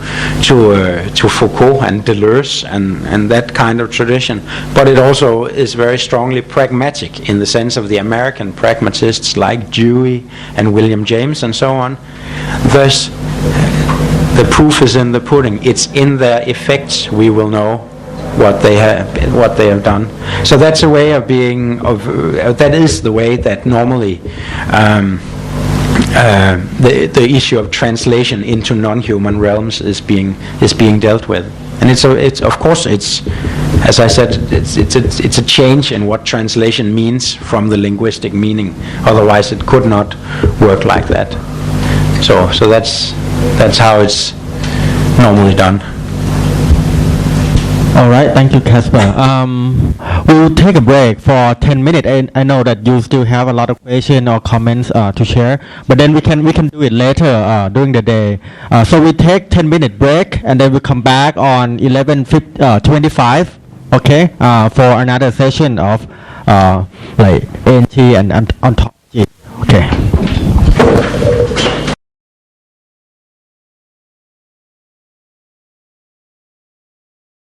Foucault and Deleuze and that kind of tradition, but it also is very strongly pragmatic in the sense of the American pragmatists like Dewey and William James and so on. Thus, the proof is in the pudding. It's in their effects we will know what they have done. So that's a way of being that is the way that normally the issue of translation into non-human realms is being dealt with. And it's of course as I said, it's a change in what translation means from the linguistic meaning. Otherwise, it could not work like that. So that's how it's normally done. All right, thank you, Casper. We'll take a break for 10 minutes. I know that you still have a lot of questions or comments to share, but then we can do it later during the day. So we take 10-minute break, and then we come back on 11:25. Okay, for another session of like ANT and ontology. Okay.